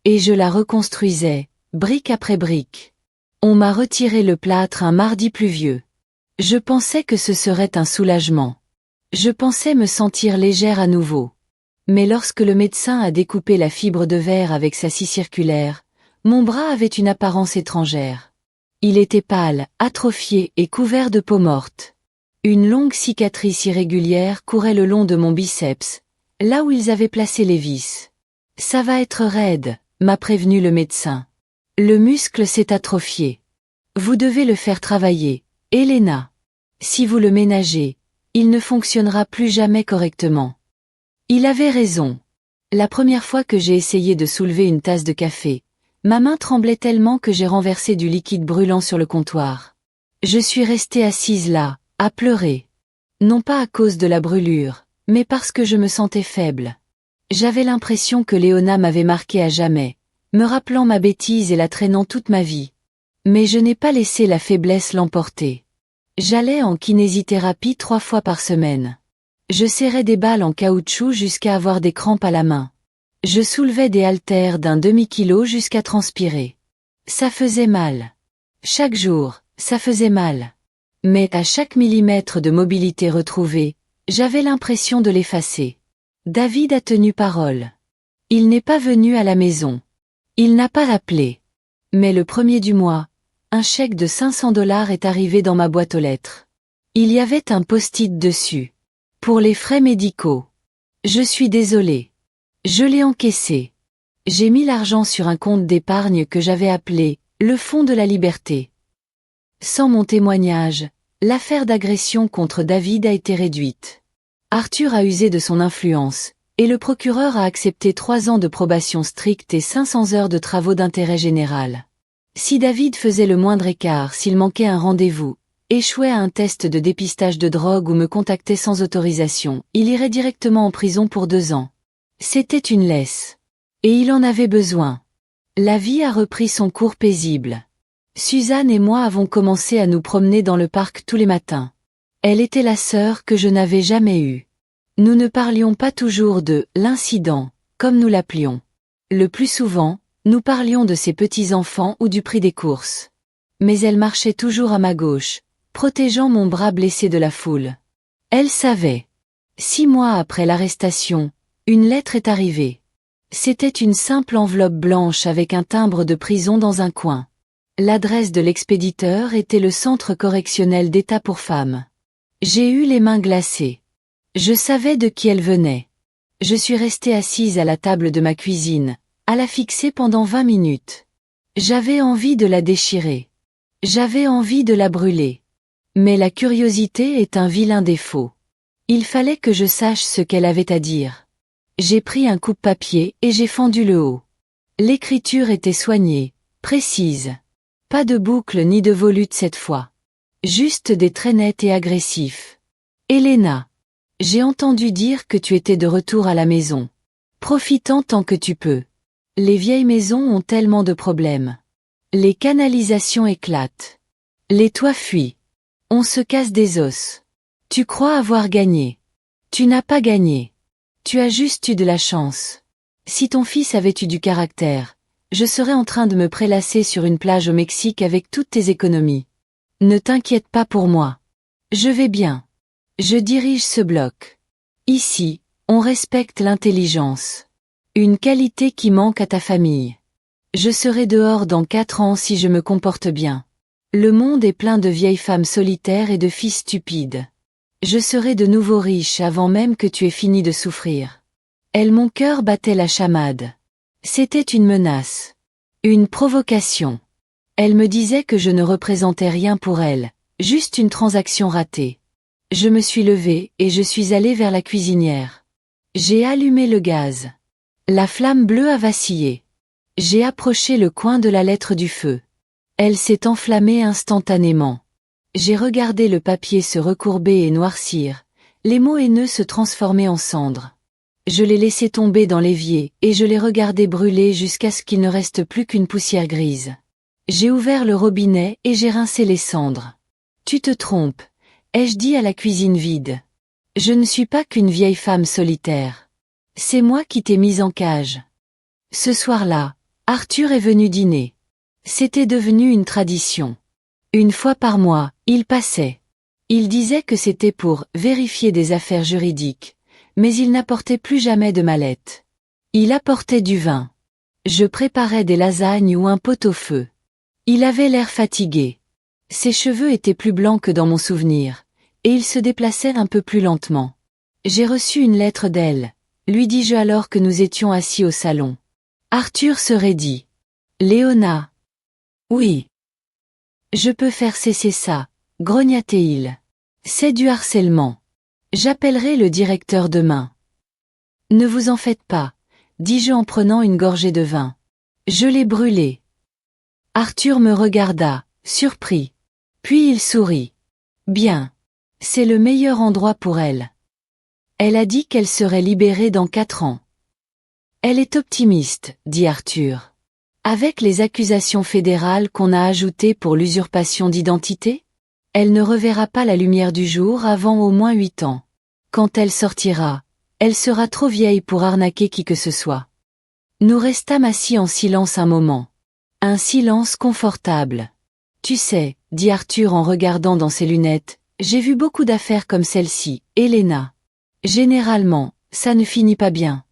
Et je la reconstruisais, brique après brique. On m'a retiré le plâtre un mardi pluvieux. Je pensais que ce serait un soulagement. Je pensais me sentir légère à nouveau. Mais lorsque le médecin a découpé la fibre de verre avec sa scie circulaire, mon bras avait une apparence étrangère. Il était pâle, atrophié et couvert de peau morte. Une longue cicatrice irrégulière courait le long de mon biceps, là où ils avaient placé les vis. Ça va être raide, m'a prévenu le médecin. Le muscle s'est atrophié. Vous devez le faire travailler, Elena. Si vous le ménagez, il ne fonctionnera plus jamais correctement. Il avait raison. La première fois que j'ai essayé de soulever une tasse de café, ma main tremblait tellement que j'ai renversé du liquide brûlant sur le comptoir. Je suis restée assise là, à pleurer. Non pas à cause de la brûlure, mais parce que je me sentais faible. J'avais l'impression que Léona m'avait marqué à jamais, me rappelant ma bêtise et la traînant toute ma vie. Mais je n'ai pas laissé la faiblesse l'emporter. J'allais en kinésithérapie 3 fois par semaine. Je serrais des balles en caoutchouc jusqu'à avoir des crampes à la main. Je soulevais des haltères d'un demi-kilo jusqu'à transpirer. Ça faisait mal. Chaque jour, ça faisait mal. Mais à chaque millimètre de mobilité retrouvée, j'avais l'impression de l'effacer. David a tenu parole. Il n'est pas venu à la maison. Il n'a pas appelé. Mais le 1er du mois, un chèque de $500 est arrivé dans ma boîte aux lettres. Il y avait un post-it dessus. Pour les frais médicaux. Je suis désolé. Je l'ai encaissé. J'ai mis l'argent sur un compte d'épargne que j'avais appelé « le Fonds de la Liberté ». Sans mon témoignage, l'affaire d'agression contre David a été réduite. Arthur a usé de son influence, et le procureur a accepté 3 ans de probation stricte et 500 heures de travaux d'intérêt général. Si David faisait le moindre écart, s'il manquait un rendez-vous, échouait à un test de dépistage de drogue ou me contactait sans autorisation, il irait directement en prison pour 2 ans. C'était une laisse. Et il en avait besoin. La vie a repris son cours paisible. Suzanne et moi avons commencé à nous promener dans le parc tous les matins. Elle était la sœur que je n'avais jamais eue. Nous ne parlions pas toujours de « l'incident », comme nous l'appelions. Le plus souvent, nous parlions de ses petits-enfants ou du prix des courses. Mais elle marchait toujours à ma gauche, protégeant mon bras blessé de la foule. Elle savait. 6 mois après l'arrestation, une lettre est arrivée. C'était une simple enveloppe blanche avec un timbre de prison dans un coin. L'adresse de l'expéditeur était le centre correctionnel d'État pour femmes. J'ai eu les mains glacées. Je savais de qui elle venait. Je suis restée assise à la table de ma cuisine, à la fixer pendant 20 minutes. J'avais envie de la déchirer. J'avais envie de la brûler. Mais la curiosité est un vilain défaut. Il fallait que je sache ce qu'elle avait à dire. J'ai pris un coupe-papier et j'ai fendu le haut. L'écriture était soignée, précise. Pas de boucle ni de volute cette fois. Juste des traits nets et agressifs. Elena. J'ai entendu dire que tu étais de retour à la maison. Profitant tant que tu peux. Les vieilles maisons ont tellement de problèmes. Les canalisations éclatent. Les toits fuient. On se casse des os. Tu crois avoir gagné. Tu n'as pas gagné. Tu as juste eu de la chance. Si ton fils avait eu du caractère, je serais en train de me prélasser sur une plage au Mexique avec toutes tes économies. Ne t'inquiète pas pour moi. Je vais bien. Je dirige ce bloc. Ici, on respecte l'intelligence. Une qualité qui manque à ta famille. Je serai dehors dans 4 ans si je me comporte bien. Le monde est plein de vieilles femmes solitaires et de fils stupides. Je serai de nouveau riche avant même que tu aies fini de souffrir. Mon cœur battait la chamade. C'était une menace. Une provocation. Elle me disait que je ne représentais rien pour elle, juste une transaction ratée. Je me suis levée et je suis allée vers la cuisinière. J'ai allumé le gaz. La flamme bleue a vacillé. J'ai approché le coin de la lettre du feu. Elle s'est enflammée instantanément. J'ai regardé le papier se recourber et noircir, les mots haineux se transformer en cendres. Je l'ai laissé tomber dans l'évier et je l'ai regardé brûler jusqu'à ce qu'il ne reste plus qu'une poussière grise. J'ai ouvert le robinet et j'ai rincé les cendres. Tu te trompes, ai-je dit à la cuisine vide. Je ne suis pas qu'une vieille femme solitaire. C'est moi qui t'ai mise en cage. Ce soir-là, Arthur est venu dîner. C'était devenu une tradition. Une fois par mois, il passait. Il disait que c'était pour vérifier des affaires juridiques, mais il n'apportait plus jamais de mallette. Il apportait du vin. Je préparais des lasagnes ou un pot-au-feu. Il avait l'air fatigué. Ses cheveux étaient plus blancs que dans mon souvenir, et il se déplaçait un peu plus lentement. J'ai reçu une lettre d'elle, lui dis-je alors que nous étions assis au salon. Arthur se raidit. Léona. Oui. Je peux faire cesser ça, grogna-t-il. C'est du harcèlement. J'appellerai le directeur demain. Ne vous en faites pas, dis-je en prenant une gorgée de vin. Je l'ai brûlé. Arthur me regarda, surpris. Puis il sourit. Bien. C'est le meilleur endroit pour elle. Elle a dit qu'elle serait libérée dans 4 ans. Elle est optimiste, dit Arthur. Avec les accusations fédérales qu'on a ajoutées pour l'usurpation d'identité, elle ne reverra pas la lumière du jour avant au moins 8 ans. Quand elle sortira, elle sera trop vieille pour arnaquer qui que ce soit. Nous restâmes assis en silence un moment. Un silence confortable. Tu sais, dit Arthur en regardant dans ses lunettes, j'ai vu beaucoup d'affaires comme celle-ci, Elena. Généralement, ça ne finit pas bien.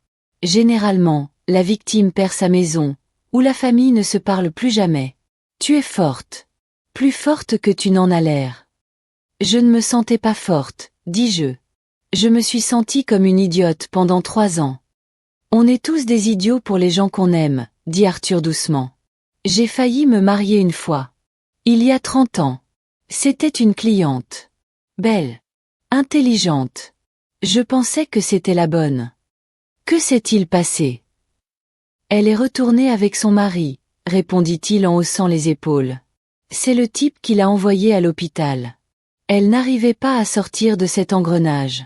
Généralement, la victime perd sa maison, ou la famille ne se parle plus jamais. Tu es forte. Plus forte que tu n'en as l'air. Je ne me sentais pas forte, dis-je. Je me suis sentie comme une idiote pendant 3 ans. On est tous des idiots pour les gens qu'on aime, dit Arthur doucement. J'ai failli me marier une fois. Il y a 30 ans. C'était une cliente. Belle. Intelligente. Je pensais que c'était la bonne. Que s'est-il passé? Elle est retournée avec son mari, répondit-il en haussant les épaules. C'est le type qui l'a envoyée à l'hôpital. Elle n'arrivait pas à sortir de cet engrenage.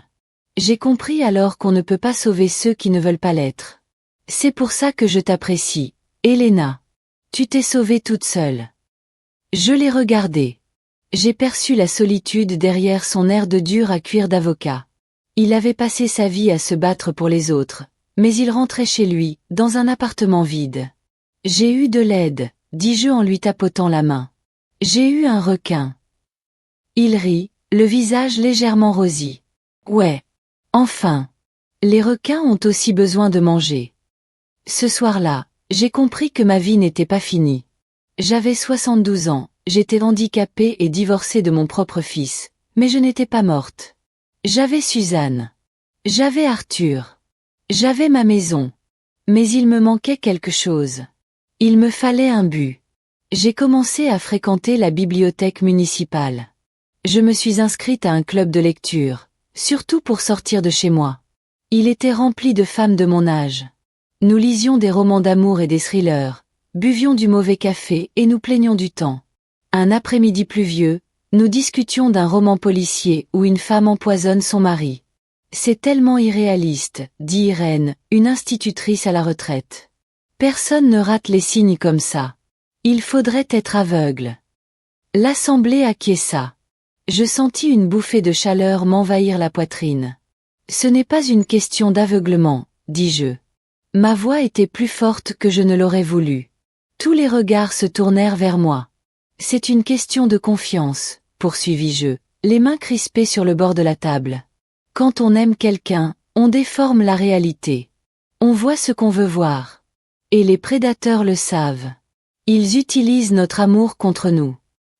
J'ai compris alors qu'on ne peut pas sauver ceux qui ne veulent pas l'être. C'est pour ça que je t'apprécie, Elena. Tu t'es sauvée toute seule. Je l'ai regardé. J'ai perçu la solitude derrière son air de dur à cuire d'avocat. Il avait passé sa vie à se battre pour les autres, mais il rentrait chez lui, dans un appartement vide. J'ai eu de l'aide, dis-je en lui tapotant la main. J'ai eu un requin. Il rit, le visage légèrement rosi. Ouais. Enfin. Les requins ont aussi besoin de manger. Ce soir-là, j'ai compris que ma vie n'était pas finie. J'avais 72 ans, j'étais handicapée et divorcée de mon propre fils, mais je n'étais pas morte. J'avais Suzanne. J'avais Arthur. J'avais ma maison. Mais il me manquait quelque chose. Il me fallait un but. J'ai commencé à fréquenter la bibliothèque municipale. Je me suis inscrite à un club de lecture, surtout pour sortir de chez moi. Il était rempli de femmes de mon âge. Nous lisions des romans d'amour et des thrillers, buvions du mauvais café et nous plaignions du temps. Un après-midi pluvieux, nous discutions d'un roman policier où une femme empoisonne son mari. C'est tellement irréaliste, dit Irène, une institutrice à la retraite. Personne ne rate les signes comme ça. Il faudrait être aveugle. L'assemblée acquiesça. Je sentis une bouffée de chaleur m'envahir la poitrine. Ce n'est pas une question d'aveuglement, dis-je. Ma voix était plus forte que je ne l'aurais voulu. Tous les regards se tournèrent vers moi. C'est une question de confiance, poursuivis-je, les mains crispées sur le bord de la table. Quand on aime quelqu'un, on déforme la réalité. On voit ce qu'on veut voir. Et les prédateurs le savent. Ils utilisent notre amour contre nous.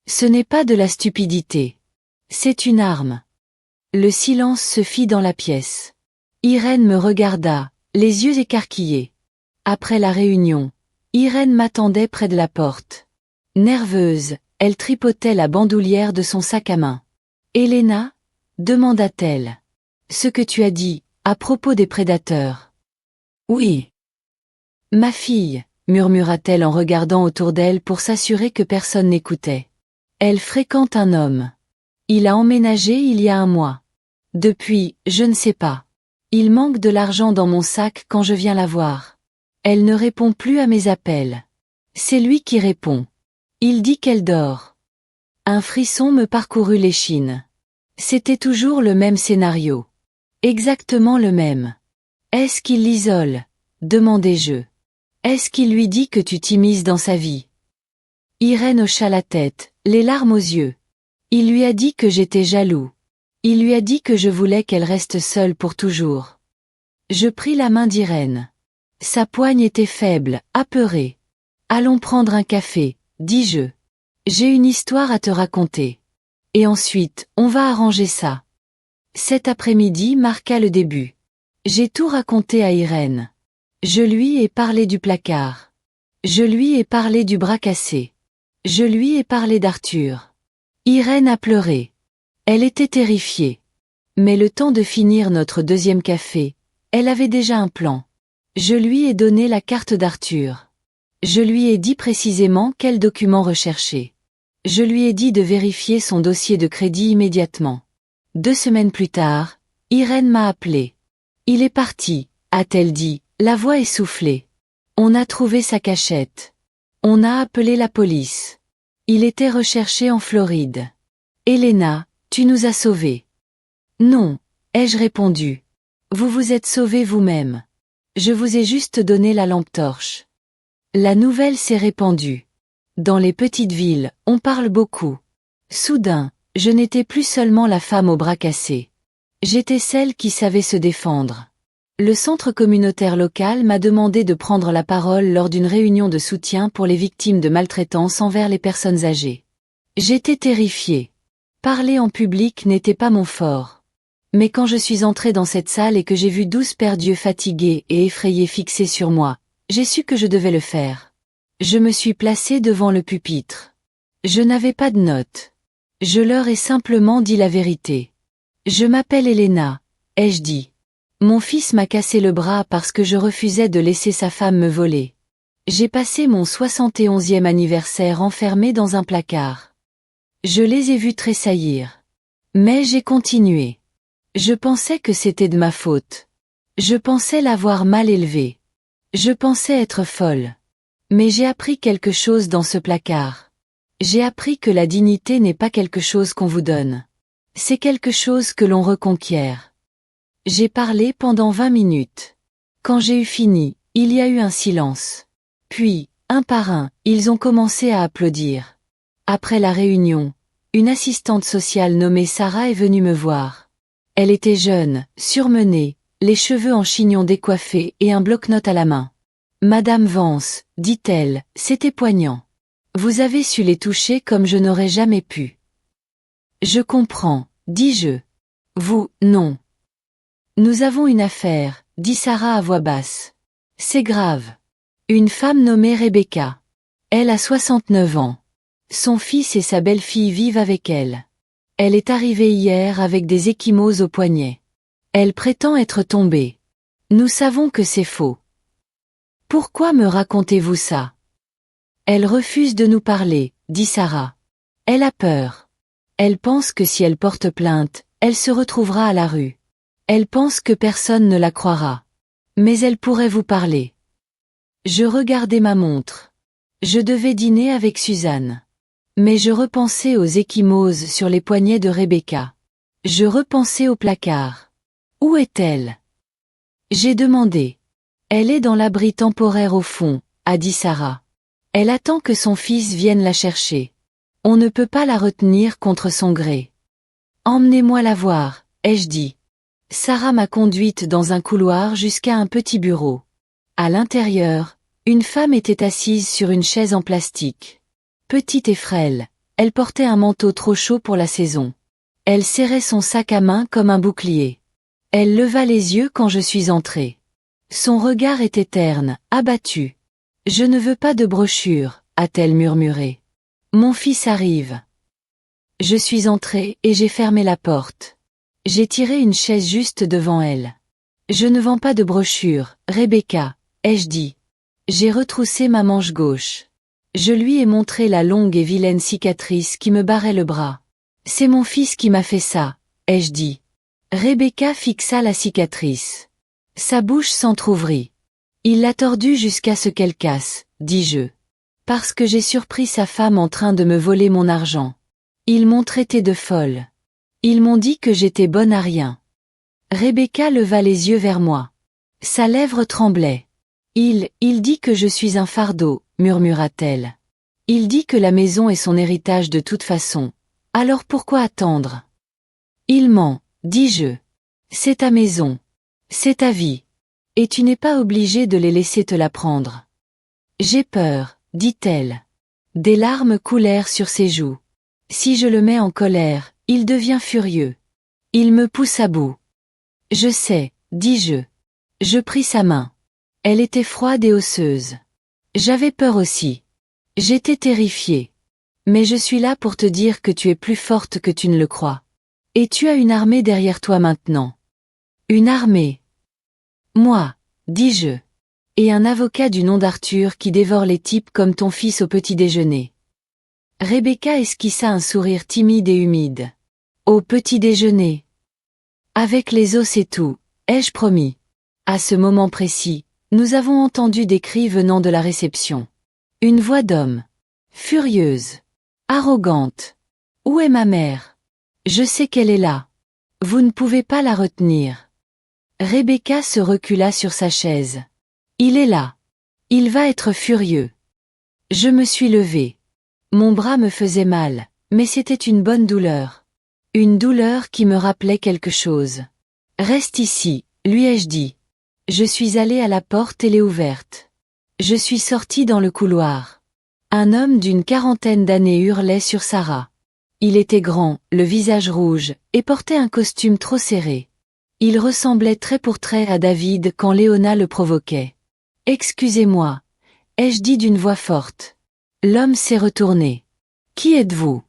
Ce n'est pas de la stupidité. C'est une arme. Le silence se fit dans la pièce. Irène me regarda, les yeux écarquillés. Après la réunion, Irène m'attendait près de la porte. Nerveuse, elle tripotait la bandoulière de son sac à main. « Elena ?» demanda-t-elle. « Ce que tu as dit, à propos des prédateurs. »« Oui. »« Ma fille » murmura-t-elle en regardant autour d'elle pour s'assurer que personne n'écoutait. « Elle fréquente un homme. Il a emménagé il y a un mois. Depuis, je ne sais pas. Il manque de l'argent dans mon sac quand je viens la voir. Elle ne répond plus à mes appels. C'est lui qui répond. Il dit qu'elle dort. » Un frisson me parcourut l'échine. C'était toujours le même scénario. Exactement le même. « Est-ce qu'il l'isole ?» demandai-je. « Est-ce qu'il lui dit que tu t'immisces dans sa vie ?» Irène hocha la tête, les larmes aux yeux. Il lui a dit que j'étais jaloux. Il lui a dit que je voulais qu'elle reste seule pour toujours. Je pris la main d'Irène. Sa poigne était faible, apeurée. « Allons prendre un café, » dis-je. « J'ai une histoire à te raconter. Et ensuite, on va arranger ça. » Cet après-midi marqua le début. J'ai tout raconté à Irène. Je lui ai parlé du placard. Je lui ai parlé du bras cassé. Je lui ai parlé d'Arthur. Irène a pleuré. Elle était terrifiée. Mais le temps de finir notre deuxième café, elle avait déjà un plan. Je lui ai donné la carte d'Arthur. Je lui ai dit précisément quel document rechercher. Je lui ai dit de vérifier son dossier de crédit immédiatement. 2 semaines plus tard, Irène m'a appelé. « Il est parti », a-t-elle dit, la voix essoufflée. « On a trouvé sa cachette. On a appelé la police. Il était recherché en Floride. Elena, tu nous as sauvés. »« Non », ai-je répondu. « Vous vous êtes sauvés vous-même. Je vous ai juste donné la lampe torche. » La nouvelle s'est répandue. Dans les petites villes, on parle beaucoup. Soudain, je n'étais plus seulement la femme au bras cassé. J'étais celle qui savait se défendre. Le centre communautaire local m'a demandé de prendre la parole lors d'une réunion de soutien pour les victimes de maltraitance envers les personnes âgées. J'étais terrifiée. Parler en public n'était pas mon fort. Mais quand je suis entrée dans cette salle et que j'ai vu 12 pères d'yeux fatigués et effrayés fixés sur moi, j'ai su que je devais le faire. Je me suis placée devant le pupitre. Je n'avais pas de notes. Je leur ai simplement dit la vérité. « Je m'appelle Elena », ai-je dit. Mon fils m'a cassé le bras parce que je refusais de laisser sa femme me voler. J'ai passé mon 71e anniversaire enfermé dans un placard. Je les ai vus tressaillir. Mais j'ai continué. Je pensais que c'était de ma faute. Je pensais l'avoir mal élevé. Je pensais être folle. Mais j'ai appris quelque chose dans ce placard. J'ai appris que la dignité n'est pas quelque chose qu'on vous donne. C'est quelque chose que l'on reconquiert. J'ai parlé pendant 20 minutes. Quand j'ai eu fini, il y a eu un silence. Puis, un par un, ils ont commencé à applaudir. Après la réunion, une assistante sociale nommée Sarah est venue me voir. Elle était jeune, surmenée, les cheveux en chignon décoiffés et un bloc-notes à la main. « Madame Vance, dit-elle, c'était poignant. Vous avez su les toucher comme je n'aurais jamais pu. Je comprends, dis-je. Vous, non. Nous avons une affaire, dit Sarah à voix basse. C'est grave. Une femme nommée Rebecca. Elle a 69 ans. Son fils et sa belle-fille vivent avec elle. Elle est arrivée hier avec des ecchymoses au poignet. Elle prétend être tombée. Nous savons que c'est faux. Pourquoi me racontez-vous ça? Elle refuse de nous parler, dit Sarah. Elle a peur. Elle pense que si elle porte plainte, elle se retrouvera à la rue. Elle pense que personne ne la croira. Mais elle pourrait vous parler. Je regardais ma montre. Je devais dîner avec Suzanne. Mais je repensais aux ecchymoses sur les poignets de Rebecca. Je repensais au placard. Où est-elle? J'ai demandé. Elle est dans l'abri temporaire au fond, a dit Sarah. Elle attend que son fils vienne la chercher. On ne peut pas la retenir contre son gré. Emmenez-moi la voir, ai-je dit. Sarah m'a conduite dans un couloir jusqu'à un petit bureau. À l'intérieur, une femme était assise sur une chaise en plastique. Petite et frêle, elle portait un manteau trop chaud pour la saison. Elle serrait son sac à main comme un bouclier. Elle leva les yeux quand je suis entrée. Son regard était terne, abattu. « Je ne veux pas de brochure », a-t-elle murmuré. « Mon fils arrive. » Je suis entrée et j'ai fermé la porte. J'ai tiré une chaise juste devant elle. « Je ne vends pas de brochure, Rebecca », ai-je dit. J'ai retroussé ma manche gauche. Je lui ai montré la longue et vilaine cicatrice qui me barrait le bras. « C'est mon fils qui m'a fait ça », ai-je dit. Rebecca fixa la cicatrice. Sa bouche s'entr'ouvrit. Il l'a tordue jusqu'à ce qu'elle casse, dis-je. Parce que j'ai surpris sa femme en train de me voler mon argent. Ils m'ont traité de folle. Ils m'ont dit que j'étais bonne à rien. Rebecca leva les yeux vers moi. Sa lèvre tremblait. Il dit que je suis un fardeau, murmura-t-elle. Il dit que la maison est son héritage de toute façon. Alors pourquoi attendre? Il ment, dis-je. C'est ta maison. C'est ta vie. Et tu n'es pas obligé de les laisser te la prendre. J'ai peur, dit-elle. Des larmes coulèrent sur ses joues. Si je le mets en colère, il devient furieux. Il me pousse à bout. Je sais, dis-je. Je pris sa main. Elle était froide et osseuse. J'avais peur aussi. J'étais terrifiée. Mais je suis là pour te dire que tu es plus forte que tu ne le crois. Et tu as une armée derrière toi maintenant. Une armée. Moi, dis-je. Et un avocat du nom d'Arthur qui dévore les types comme ton fils au petit déjeuner. Rebecca esquissa un sourire timide et humide. Au petit déjeuner. Avec les os et tout, ai-je promis. À ce moment précis, nous avons entendu des cris venant de la réception. Une voix d'homme. Furieuse. Arrogante. Où est ma mère? Je sais qu'elle est là. Vous ne pouvez pas la retenir. Rebecca se recula sur sa chaise. Il est là. Il va être furieux. Je me suis levée. Mon bras me faisait mal, mais c'était une bonne douleur. Une douleur qui me rappelait quelque chose. Reste ici, lui ai-je dit. Je suis allée à la porte et l'ai ouverte. Je suis sortie dans le couloir. Un homme d'une quarantaine d'années hurlait sur Sarah. Il était grand, le visage rouge, et portait un costume trop serré. Il ressemblait trait pour trait à David quand Léona le provoquait. « Excusez-moi » ai-je dit d'une voix forte. L'homme s'est retourné. « Qui êtes-vous » ?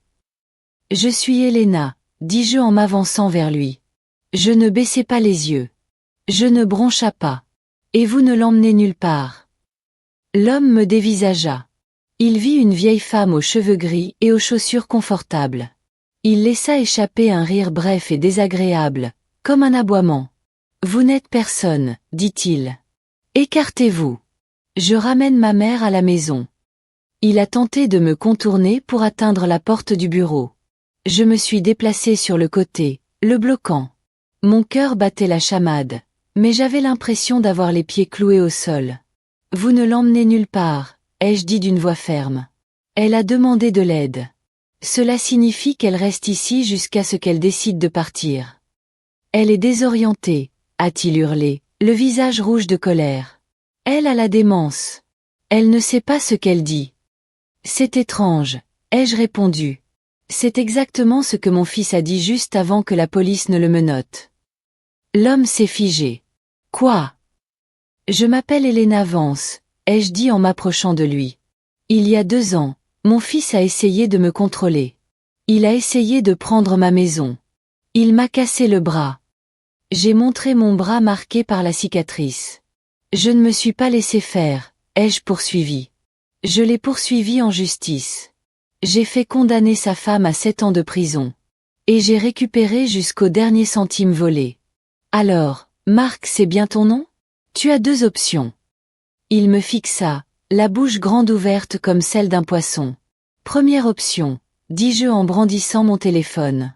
« Je suis Helena » dis-je en m'avançant vers lui. Je ne baissai pas les yeux. Je ne broncha pas. « Et vous ne l'emmenez nulle part » L'homme me dévisagea. Il vit une vieille femme aux cheveux gris et aux chaussures confortables. Il laissa échapper un rire bref et désagréable, comme un aboiement. « Vous n'êtes personne, dit-il. Écartez-vous. Je ramène ma mère à la maison. » Il a tenté de me contourner pour atteindre la porte du bureau. Je me suis déplacée sur le côté, le bloquant. Mon cœur battait la chamade, mais j'avais l'impression d'avoir les pieds cloués au sol. « Vous ne l'emmenez nulle part, » ai-je dit d'une voix ferme. Elle a demandé de l'aide. Cela signifie qu'elle reste ici jusqu'à ce qu'elle décide de partir. Elle est désorientée, a-t-il hurlé, le visage rouge de colère. Elle a la démence. Elle ne sait pas ce qu'elle dit. C'est étrange, ai-je répondu. C'est exactement ce que mon fils a dit juste avant que la police ne le menotte. L'homme s'est figé. Quoi? Je m'appelle Elena Vance, ai-je dit en m'approchant de lui. Il y a 2 ans, mon fils a essayé de me contrôler. Il a essayé de prendre ma maison. Il m'a cassé le bras. J'ai montré mon bras marqué par la cicatrice. Je ne me suis pas laissé faire, ai-je poursuivi. Je l'ai poursuivi en justice. J'ai fait condamner sa femme à 7 ans de prison. Et j'ai récupéré jusqu'au dernier centime volé. Alors, Marc, c'est bien ton nom? Tu as 2 options. Il me fixa, la bouche grande ouverte comme celle d'un poisson. Première option, dis-je en brandissant mon téléphone.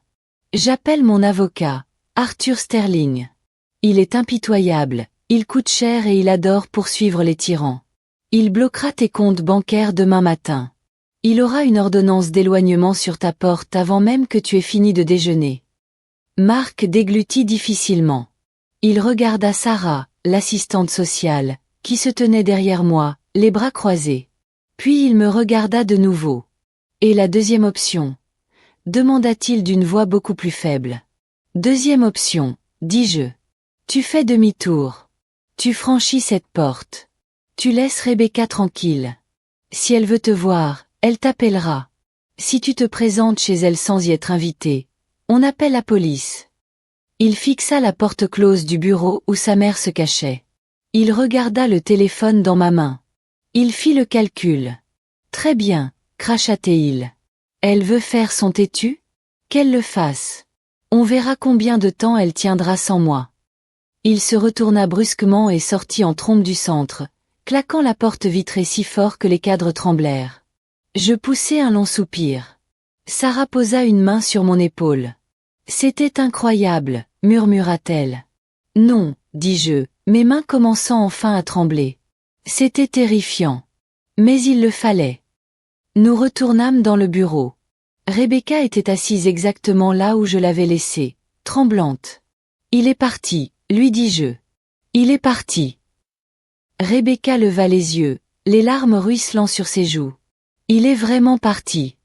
J'appelle mon avocat, Arthur Sterling. Il est impitoyable, il coûte cher et il adore poursuivre les tyrans. Il bloquera tes comptes bancaires demain matin. Il aura une ordonnance d'éloignement sur ta porte avant même que tu aies fini de déjeuner. Marc déglutit difficilement. Il regarda Sarah, l'assistante sociale, qui se tenait derrière moi, les bras croisés. Puis il me regarda de nouveau. Et la deuxième option? Demanda-t-il d'une voix beaucoup plus faible. Deuxième option, dis-je. Tu fais demi-tour. Tu franchis cette porte. Tu laisses Rebecca tranquille. Si elle veut te voir, elle t'appellera. Si tu te présentes chez elle sans y être invité, on appelle la police. Il fixa la porte close du bureau où sa mère se cachait. Il regarda le téléphone dans ma main. Il fit le calcul. Très bien, cracha-t-il. Elle veut faire son têtu? Qu'elle le fasse. On verra combien de temps elle tiendra sans moi. Il se retourna brusquement et sortit en trombe du centre, claquant la porte vitrée si fort que les cadres tremblèrent. Je poussai un long soupir. Sarah posa une main sur mon épaule. C'était incroyable, murmura-t-elle. Non, dis-je, mes mains commençant enfin à trembler. C'était terrifiant. Mais il le fallait. Nous retournâmes dans le bureau. Rebecca était assise exactement là où je l'avais laissée, tremblante. Il est parti, lui dis-je. Il est parti. Rebecca leva les yeux, les larmes ruisselant sur ses joues. Il est vraiment parti.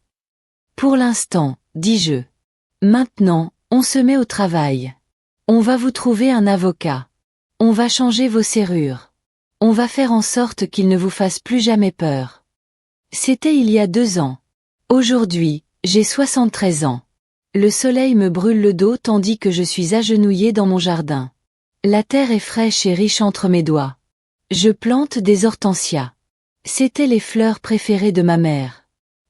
Pour l'instant, dis-je. Maintenant, on se met au travail. On va vous trouver un avocat. On va changer vos serrures. On va faire en sorte qu'il ne vous fasse plus jamais peur. C'était il y a 2 ans. Aujourd'hui, j'ai 73 ans. Le soleil me brûle le dos tandis que je suis agenouillée dans mon jardin. La terre est fraîche et riche entre mes doigts. Je plante des hortensias. C'étaient les fleurs préférées de ma mère.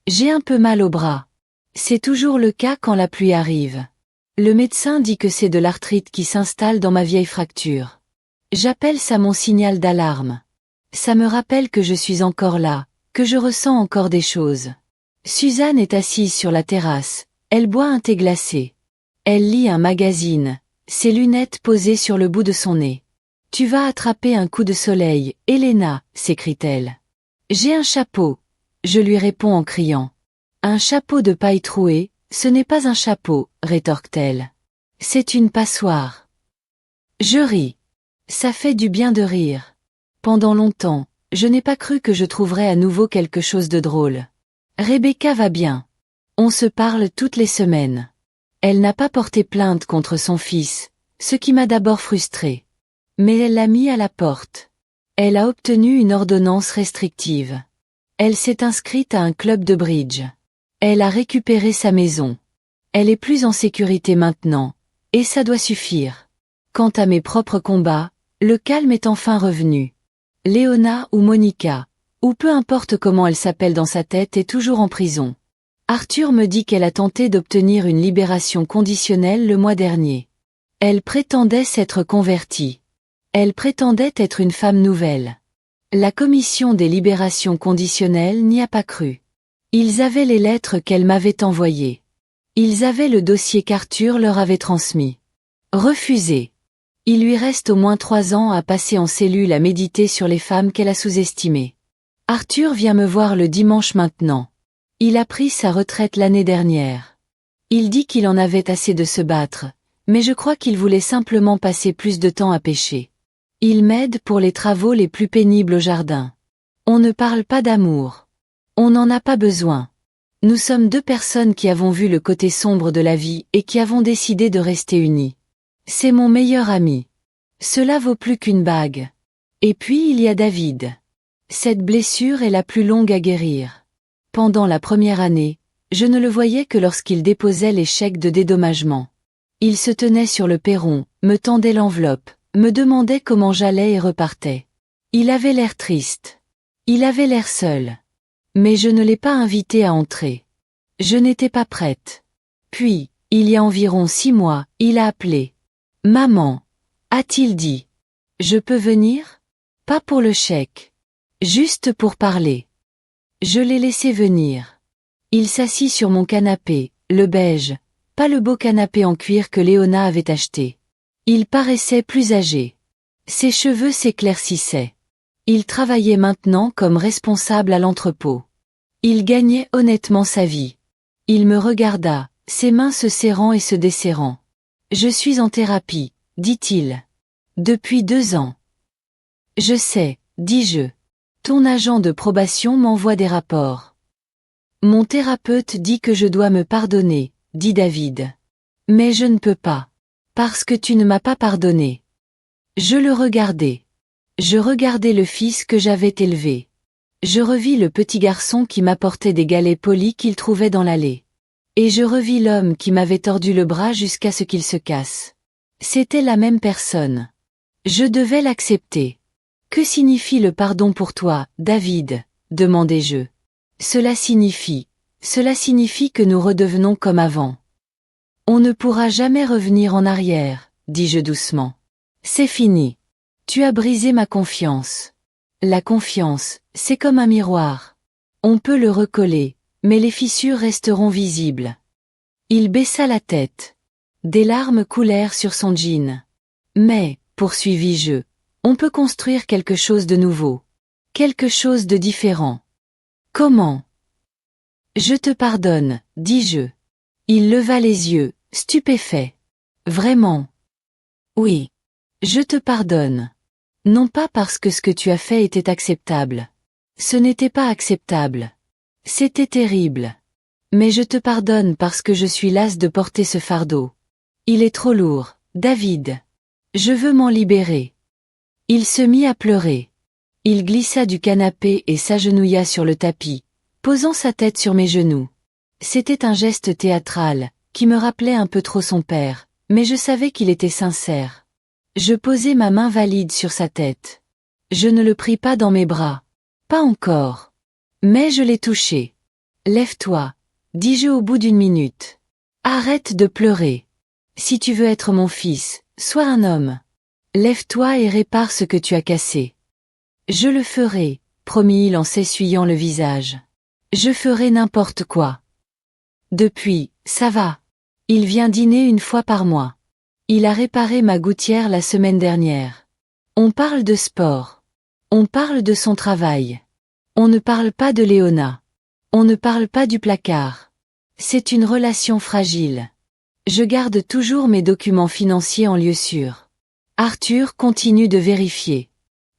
J'ai un peu mal au bras. C'est toujours le cas quand la pluie arrive. Le médecin dit que c'est de l'arthrite qui s'installe dans ma vieille fracture. J'appelle ça mon signal d'alarme. Ça me rappelle que je suis encore là, que je ressens encore des choses. Suzanne est assise sur la terrasse, elle boit un thé glacé. Elle lit un magazine, ses lunettes posées sur le bout de son nez. Tu vas attraper un coup de soleil, Elena, s'écrie-t-elle. J'ai un chapeau, je lui réponds en criant. Un chapeau de paille trouée, ce n'est pas un chapeau, rétorque-t-elle. C'est une passoire. Je ris. Ça fait du bien de rire. Pendant longtemps, je n'ai pas cru que je trouverais à nouveau quelque chose de drôle. Rebecca va bien. On se parle toutes les semaines. Elle n'a pas porté plainte contre son fils, ce qui m'a d'abord frustrée. Mais elle l'a mis à la porte. Elle a obtenu une ordonnance restrictive. Elle s'est inscrite à un club de bridge. Elle a récupéré sa maison. Elle est plus en sécurité maintenant, et ça doit suffire. Quant à mes propres combats, le calme est enfin revenu. Léona ou Monica, ou peu importe comment elle s'appelle dans sa tête, est toujours en prison. Arthur me dit qu'elle a tenté d'obtenir une libération conditionnelle le mois dernier. Elle prétendait s'être convertie. Elle prétendait être une femme nouvelle. La commission des libérations conditionnelles n'y a pas cru. Ils avaient les lettres qu'elle m'avait envoyées. Ils avaient le dossier qu'Arthur leur avait transmis. Refusé. Il lui reste au moins 3 ans à passer en cellule à méditer sur les femmes qu'elle a sous-estimées. Arthur vient me voir le dimanche maintenant. Il a pris sa retraite l'année dernière. Il dit qu'il en avait assez de se battre, mais je crois qu'il voulait simplement passer plus de temps à pêcher. Il m'aide pour les travaux les plus pénibles au jardin. On ne parle pas d'amour. On n'en a pas besoin. Nous sommes deux personnes qui avons vu le côté sombre de la vie et qui avons décidé de rester unies. C'est mon meilleur ami. Cela vaut plus qu'une bague. Et puis il y a David. Cette blessure est la plus longue à guérir. Pendant la première année, je ne le voyais que lorsqu'il déposait les chèques de dédommagement. Il se tenait sur le perron, me tendait l'enveloppe, me demandait comment j'allais et repartait. Il avait l'air triste. Il avait l'air seul. Mais je ne l'ai pas invité à entrer. Je n'étais pas prête. Puis, il y a environ 6 mois, il a appelé. « Maman », a-t-il dit. « Je peux venir ? Pas pour le chèque. Juste pour parler. » Je l'ai laissé venir. Il s'assit sur mon canapé, le beige, pas le beau canapé en cuir que Léona avait acheté. Il paraissait plus âgé. Ses cheveux s'éclaircissaient. Il travaillait maintenant comme responsable à l'entrepôt. Il gagnait honnêtement sa vie. Il me regarda, ses mains se serrant et se desserrant. « Je suis en thérapie, dit-il. Depuis 2 ans. Je sais, dis-je. Ton agent de probation m'envoie des rapports. Mon thérapeute dit que je dois me pardonner, dit David. Mais je ne peux pas. Parce que tu ne m'as pas pardonné. Je le regardais. Je regardais le fils que j'avais élevé. Je revis le petit garçon qui m'apportait des galets polis qu'il trouvait dans l'allée. Et je revis l'homme qui m'avait tordu le bras jusqu'à ce qu'il se casse. C'était la même personne. Je devais l'accepter. Que signifie le pardon pour toi, David ? Demandai-je. Cela signifie que nous redevenons comme avant. On ne pourra jamais revenir en arrière, dis-je doucement. C'est fini. Tu as brisé ma confiance. La confiance, c'est comme un miroir. On peut le recoller, mais les fissures resteront visibles. Il baissa la tête. Des larmes coulèrent sur son jean. Mais, poursuivis-je, on peut construire quelque chose de nouveau. Quelque chose de différent. Comment ? Je te pardonne, dis-je. Il leva les yeux, stupéfait. Vraiment ? Oui. Je te pardonne. Non pas parce que ce que tu as fait était acceptable. Ce n'était pas acceptable. C'était terrible. Mais je te pardonne parce que je suis lasse de porter ce fardeau. Il est trop lourd, David. Je veux m'en libérer. Il se mit à pleurer. Il glissa du canapé et s'agenouilla sur le tapis, posant sa tête sur mes genoux. C'était un geste théâtral, qui me rappelait un peu trop son père, mais je savais qu'il était sincère. Je posai ma main valide sur sa tête. Je ne le pris pas dans mes bras. Pas encore. Mais je l'ai touché. Lève-toi, dis-je au bout d'1 minute. Arrête de pleurer. Si tu veux être mon fils, sois un homme. Lève-toi et répare ce que tu as cassé. Je le ferai, promit-il en s'essuyant le visage. Je ferai n'importe quoi. Depuis, ça va. Il vient dîner 1 fois par mois. Il a réparé ma gouttière la semaine dernière. On parle de sport. On parle de son travail. On ne parle pas de Léona. On ne parle pas du placard. C'est une relation fragile. Je garde toujours mes documents financiers en lieu sûr. Arthur continue de vérifier.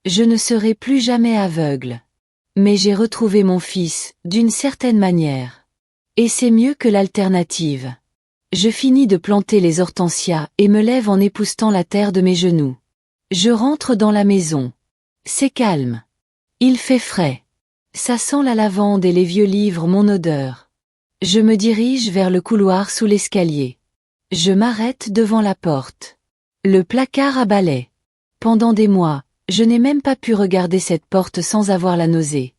Je ne serai plus jamais aveugle. Mais j'ai retrouvé mon fils, d'une certaine manière. Et c'est mieux que l'alternative. Je finis de planter les hortensias et me lève en époussetant la terre de mes genoux. Je rentre dans la maison. C'est calme. Il fait frais. Ça sent la lavande et les vieux livres mon odeur. Je me dirige vers le couloir sous l'escalier. Je m'arrête devant la porte. Le placard à balai. Pendant des mois, je n'ai même pas pu regarder cette porte sans avoir la nausée.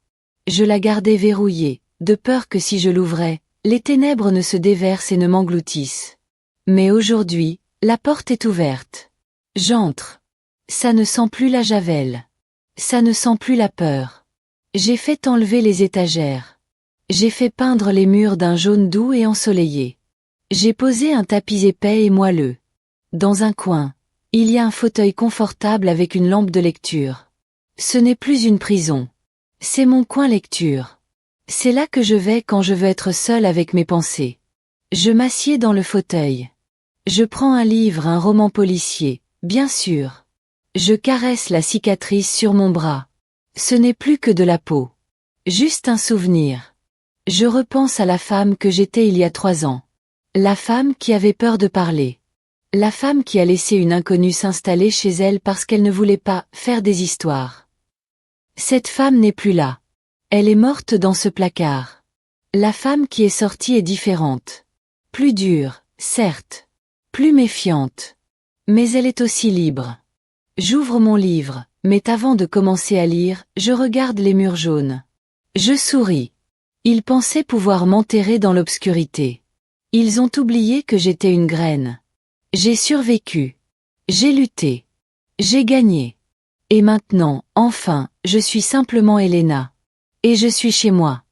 Je la gardais verrouillée, de peur que si je l'ouvrais, les ténèbres ne se déversent et ne m'engloutissent. Mais aujourd'hui, la porte est ouverte. J'entre. Ça ne sent plus la javel. Ça ne sent plus la peur. J'ai fait enlever les étagères. J'ai fait peindre les murs d'un jaune doux et ensoleillé. J'ai posé un tapis épais et moelleux. Dans un coin, il y a un fauteuil confortable avec une lampe de lecture. Ce n'est plus une prison. C'est mon coin lecture. C'est là que je vais quand je veux être seule avec mes pensées. Je m'assieds dans le fauteuil. Je prends un livre, un roman policier, bien sûr. Je caresse la cicatrice sur mon bras. Ce n'est plus que de la peau. Juste un souvenir. Je repense à la femme que j'étais il y a 3 ans. La femme qui avait peur de parler. La femme qui a laissé une inconnue s'installer chez elle parce qu'elle ne voulait pas faire des histoires. Cette femme n'est plus là. Elle est morte dans ce placard. La femme qui est sortie est différente. Plus dure, certes. Plus méfiante. Mais elle est aussi libre. J'ouvre mon livre, mais avant de commencer à lire, je regarde les murs jaunes. Je souris. Ils pensaient pouvoir m'enterrer dans l'obscurité. Ils ont oublié que j'étais une graine. J'ai survécu. J'ai lutté. J'ai gagné. Et maintenant, enfin, je suis simplement Elena. Et je suis chez moi.